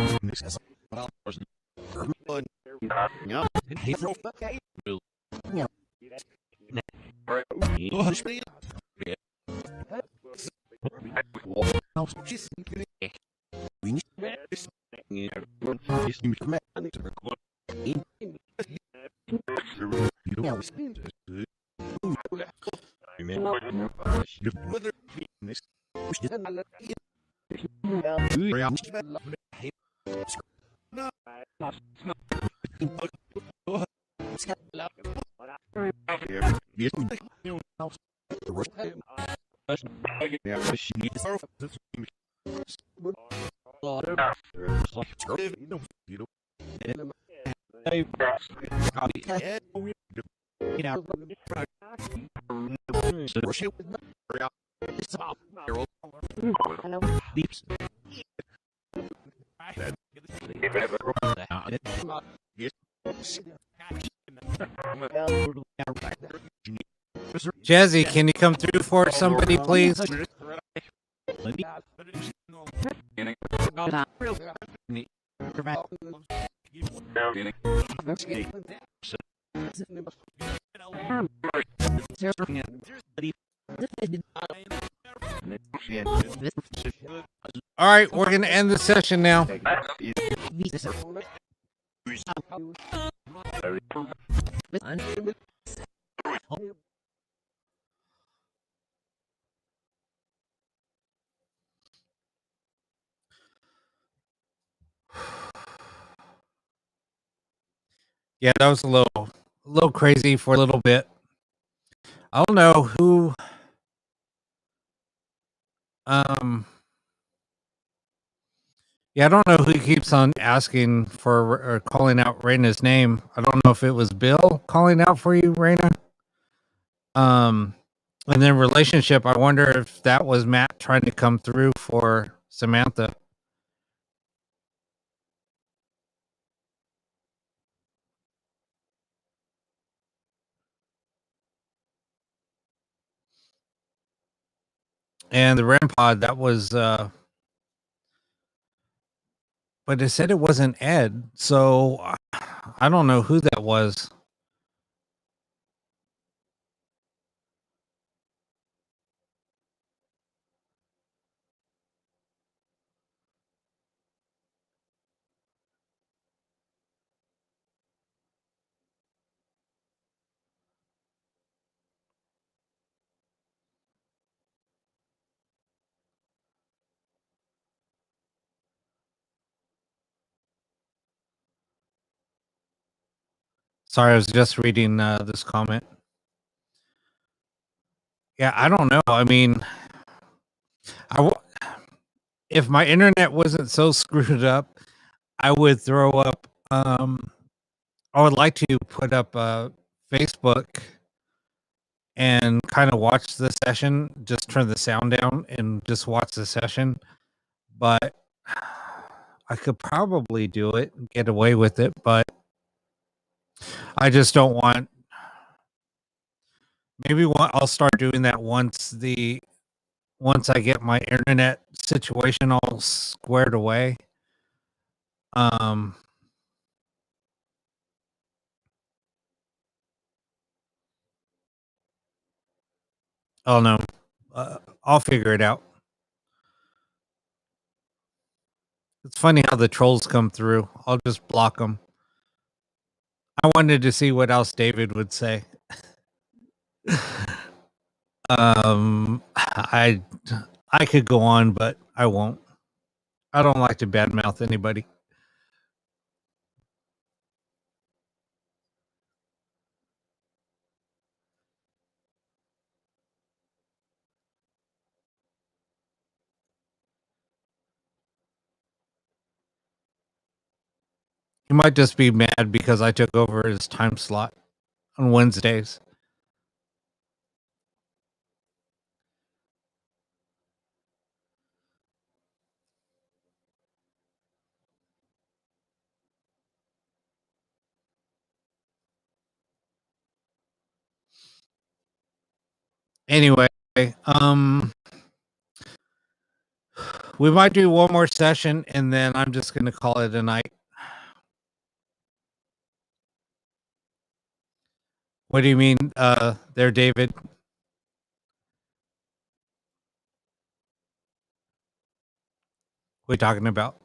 Jazzy, can you come through for somebody, please? All right, we're going to end the session now. Yeah, that was a little crazy for a little bit. I don't know who yeah, I don't know who keeps on asking for or calling out Raina's name. I don't know if it was Bill calling out for you, Raina. And then relationship, I wonder if that was Matt trying to come through for Samantha. And the REM pod, that was but it said it wasn't Ed, so I don't know who that was. Sorry, I was just reading this comment. Yeah, I don't know. I mean, if my internet wasn't so screwed up, I would throw up. I would like to put up Facebook and kind of watch the session. Just turn the sound down and just watch the session. But I could probably do it and get away with it. But I just don't want. I'll start doing that once I get my internet situation all squared away. Oh no, I'll figure it out. It's funny how the trolls come through. I'll just block them. I wanted to see what else David would say. I could go on, but I won't. I don't like to badmouth anybody. He might just be mad because I took over his time slot on Wednesdays. Anyway, We might do one more session, and then I'm just going to call it a night. What do you mean, there, David? What are you talking about?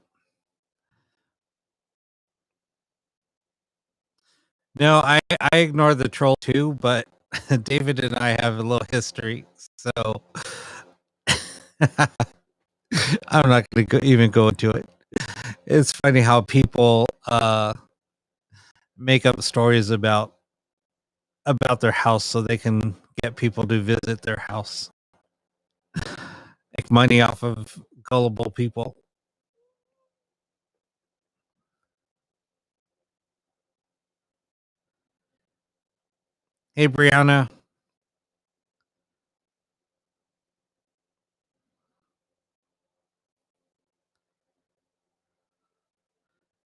No, I ignore the troll too, but David and I have a little history, so I'm not going to even go into it. It's funny how people make up stories about their house so they can get people to visit their house. Make money off of gullible people. Hey, Brianna.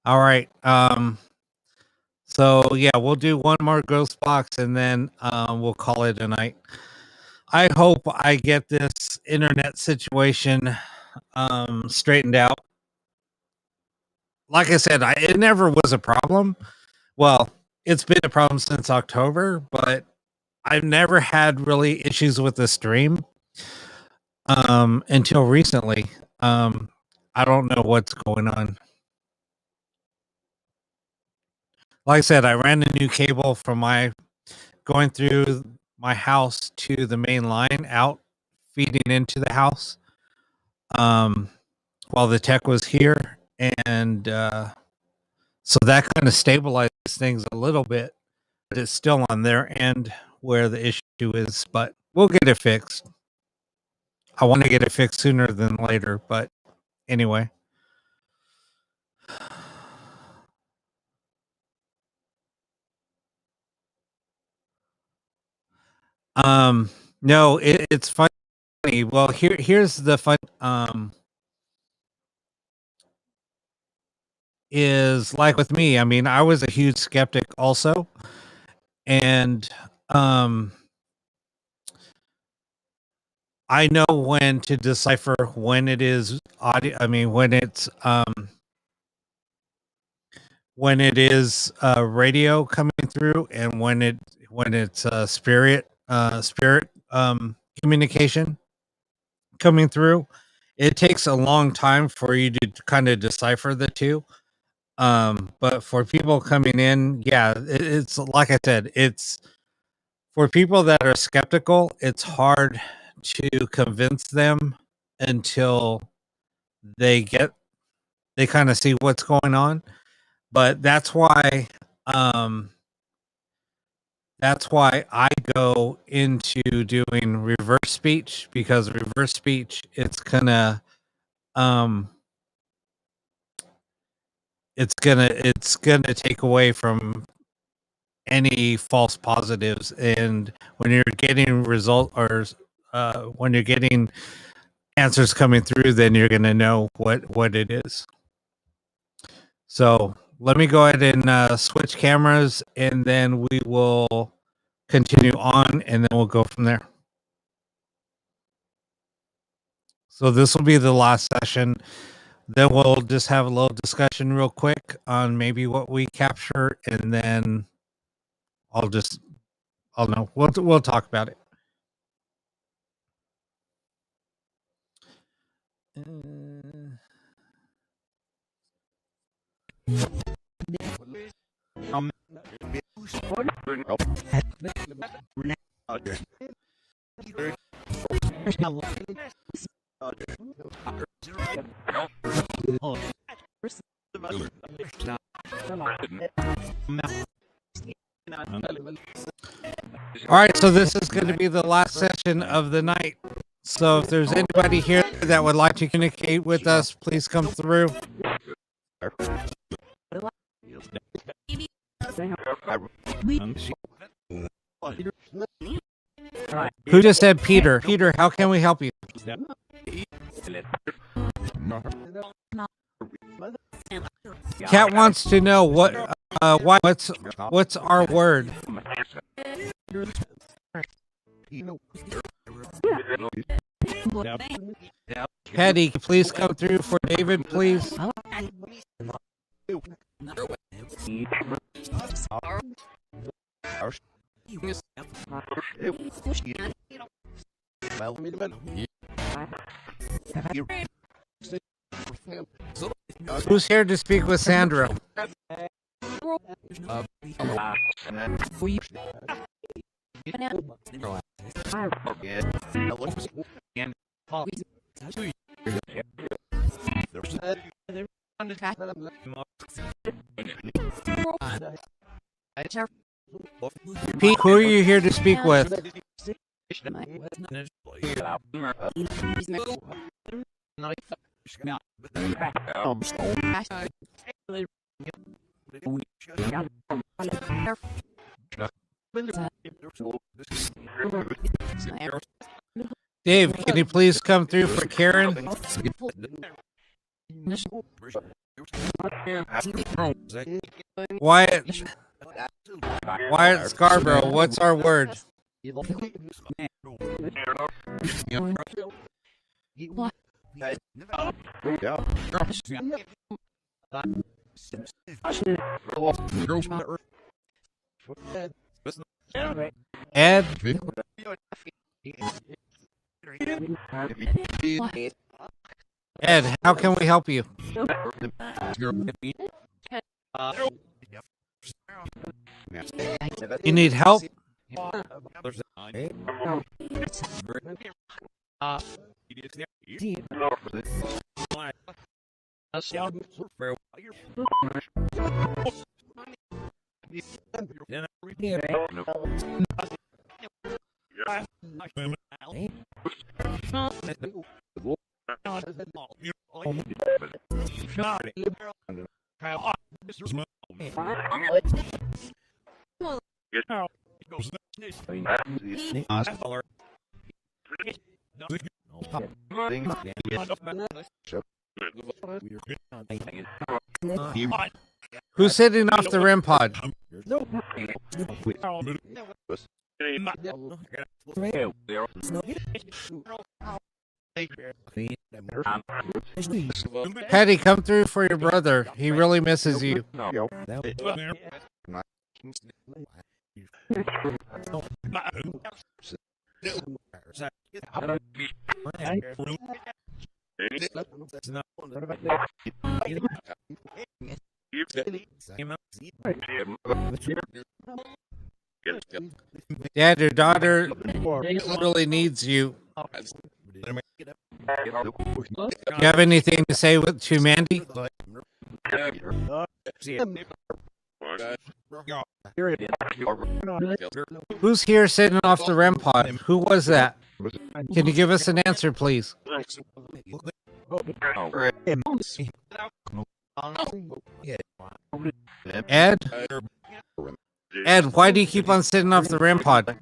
All right. So yeah, we'll do one more ghost box and then we'll call it a night. I hope I get this internet situation straightened out. Like I said, it never was a problem. Well, it's been a problem since October, but I've never had really issues with the stream until recently. I don't know what's going on. Like I said, I ran a new cable from going through my house to the main line out, feeding into the house while the tech was here. And so that kind of stabilized things a little bit, but it's still on their end where the issue is, but we'll get it fixed. I want to get it fixed sooner than later, but anyway. No, it's funny. Well, here's the fun is like with me. I mean, I was a huge skeptic also. And I know when to decipher when it is audio. I mean, when it's radio coming through, and when it's spirit communication coming through. It takes a long time for you to kind of decipher the two. But for people coming in, yeah, it's like I said, it's for people that are skeptical, it's hard to convince them until they kind of see what's going on. But that's why I go into doing reverse speech, because reverse speech, it's gonna take away from any false positives. And when you're getting when you're getting answers coming through, then you're going to know what it is. So let me go ahead and switch cameras, and then we will continue on, and then we'll go from there. So this will be the last session. Then we'll just have a little discussion real quick on maybe what we capture, and then I'll know. We'll talk about it. All right, so this is going to be the last session of the night. So if there's anybody here that would like to communicate with us, please come through. Who just said Peter? Peter, how can we help you? Cat wants to know what's our word? Patty, please come through for David, please. Who's here to speak with Sandra? Pete, who are you here to speak with? Dave, can you please come through for Karen? Wyatt Scarborough, what's our word? Ed? Ed, how can we help you? You need help? Who's sitting off the REM pod? Patty, come through for your brother. He really misses you. Dad, your daughter really needs you. Do you have anything to say to Mandy? Who's here sitting off the REM pod? Who was that? Can you give us an answer, please? Ed? Ed, why do you keep on sitting off the REM pod?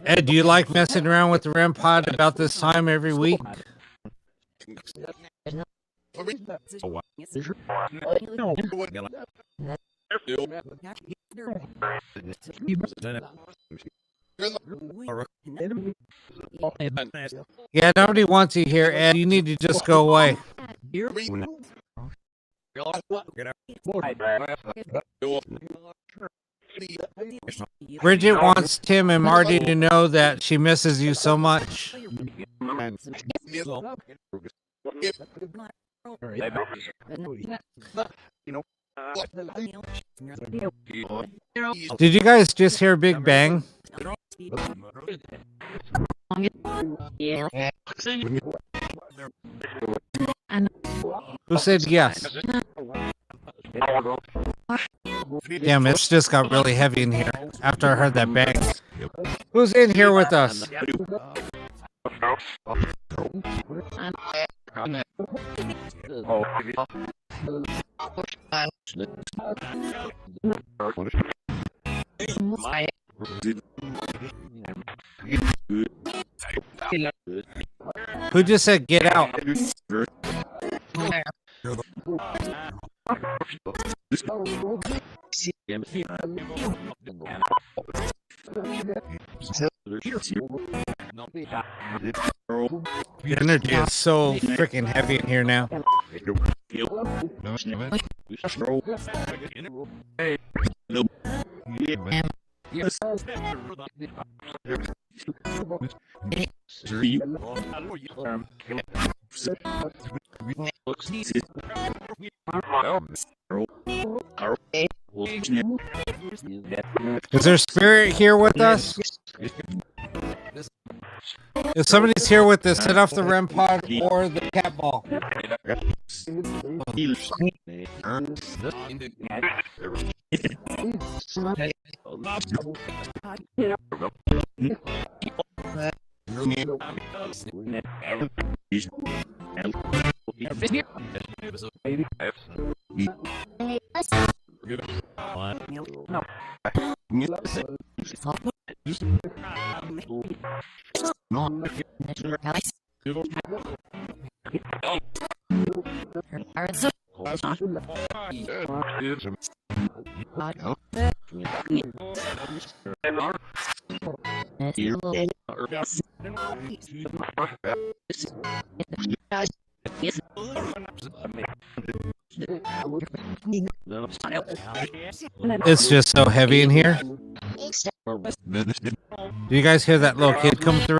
Ed, do you like messing around with the REM pod about this time every week? Yeah, nobody wants you here, Ed. You need to just go away. Bridget wants Tim and Marty to know that she misses you so much. Did you guys just hear Big Bang? Who said yes? Damn, it's just got really heavy in here after I heard that bang. Who's in here with us? Who just said get out? The energy is so freaking heavy in here now. Is there spirit here with us? If somebody's here with the set off the REM pod or the cat ball. It's just so heavy in here. Do you guys hear that little kid come through?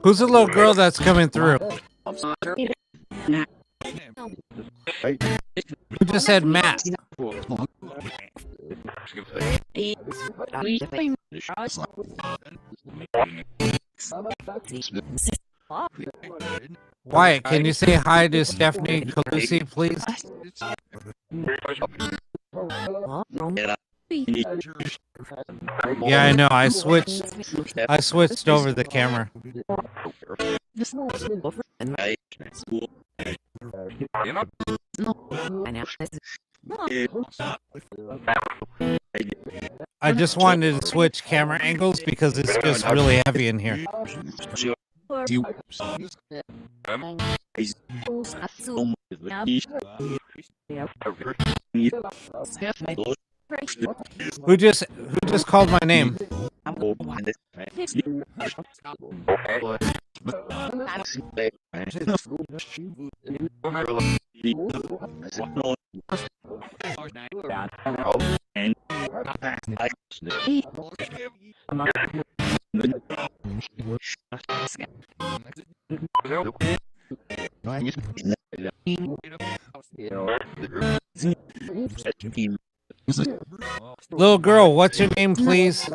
Who's the little girl that's coming through? Who just said Matt? Wyatt, can you say hi to Stephanie Calusi, please? Yeah, I know. I switched over the camera. I just wanted to switch camera angles because it's just really heavy in here. Who just called my name? Little girl, what's your name, please?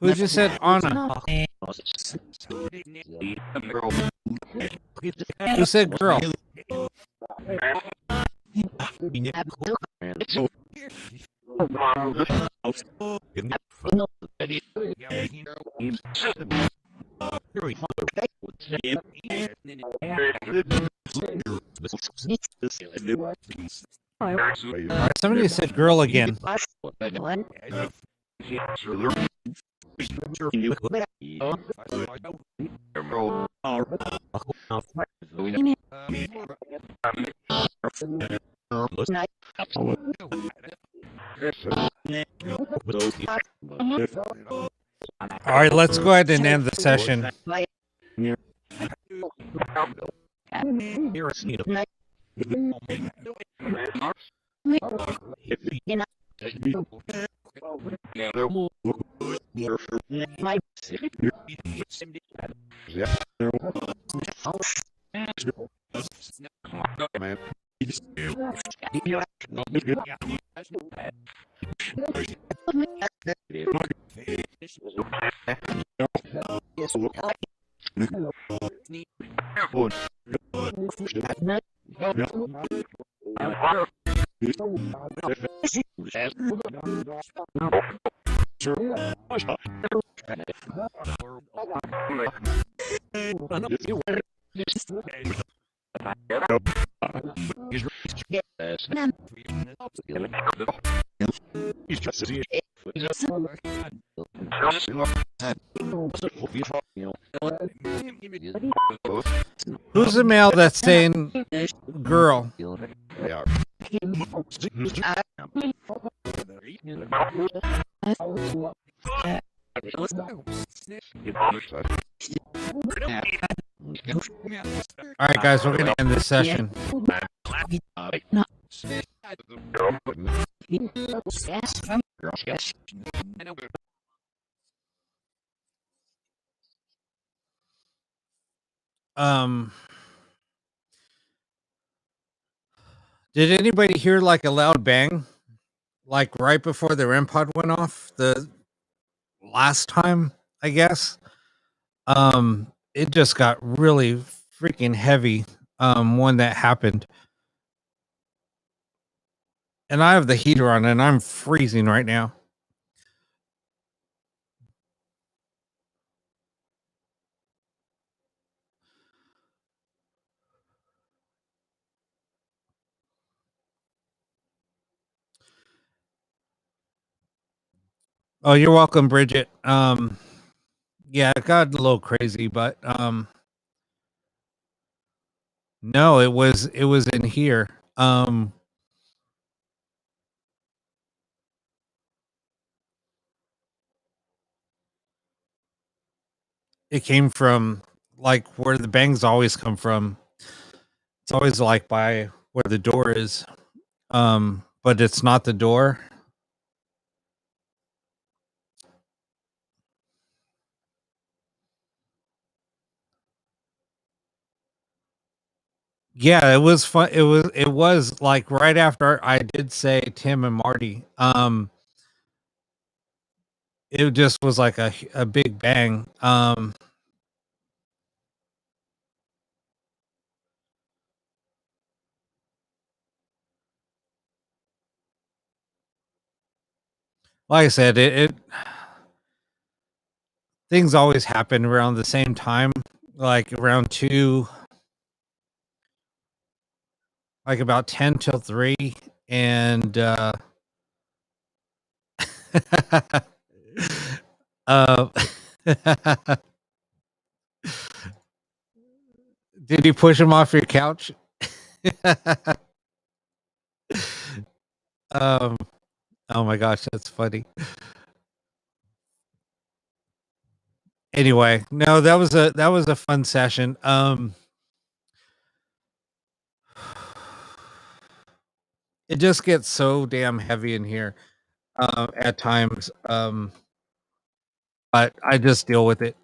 Who just said Anna? Who said girl? Somebody said girl again. All right, let's go ahead and end the session. Who's the male that's saying girl? They are. All right, guys, we're gonna end this session. Did anybody hear like a loud bang, like right before the REM pod went off the last time? I guess. It just got really freaking heavy. When that happened, and I have the heater on, and I'm freezing right now. Oh, you're welcome, Bridget. Yeah, it got a little crazy, but no, it was in here. It came from like where the bangs always come from. It's always like by where the door is. But it's not the door. Yeah, it was fun. It was like right after I did say Tim and Marty. It just was like a big bang. Like I said, it things always happen around the same time, like around 2, like about 10 till 3, and uh, did you push him off your couch? um, oh my gosh, that's funny. Anyway, no, that was a fun session. It just gets so damn heavy in here at times. But I just deal with it.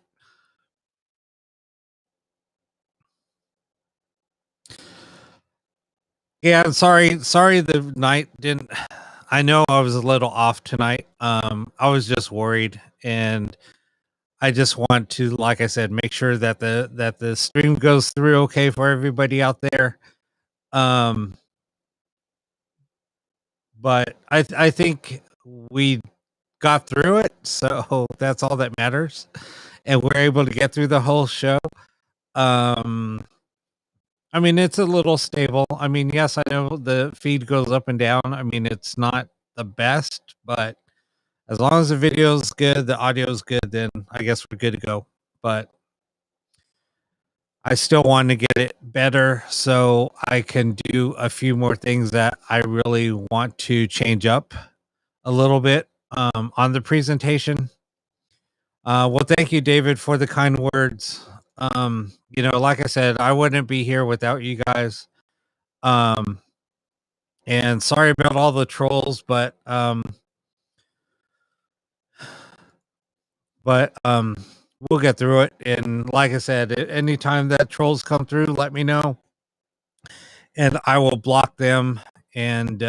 Yeah, sorry the night didn't. I know I was a little off tonight. I was just worried, and I just want to, like I said, make sure that the stream goes through okay for everybody out there. But I think we got through it, so that's all that matters, and we're able to get through the whole show. I mean, it's a little stable. I mean, yes, I know the feed goes up and down. I mean, it's not the best, but as long as the video's good, the audio's good, then I guess we're good to go. But I still want to get it better so I can do a few more things that I really want to change up a little bit on the presentation. Well, thank you, David, for the kind words. Like I said, I wouldn't be here without you guys. And sorry about all the trolls, but we'll get through it. And like I said, anytime that trolls come through, let me know, and I will block them. And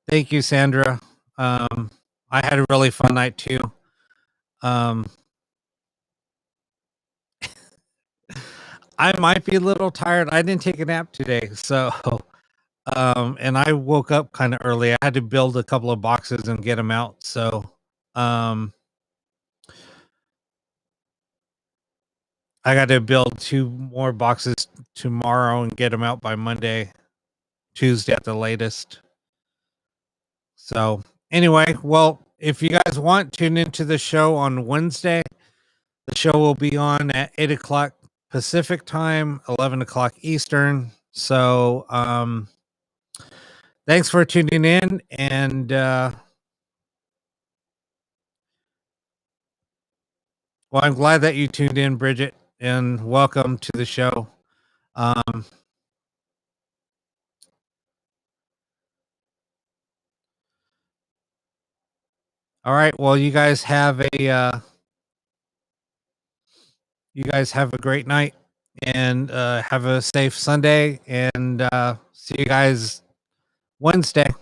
Thank you, Sandra. I had a really fun night too. Um, I might be a little tired. I didn't take a nap today, so and I woke up kind of early. I had to build a couple of boxes and get them out. So, um, I got to build 2 more boxes tomorrow and get them out by Monday, Tuesday at the latest. So, anyway, well, if you guys want, tune into the show on Wednesday. The show will be on at 8 o'clock Pacific time, 11 o'clock Eastern. So, thanks for tuning in, and well, I'm glad that you tuned in, Bridget, and welcome to the show. Um, all right, well, you guys have a great night, and have a safe Sunday, and see you guys Wednesday.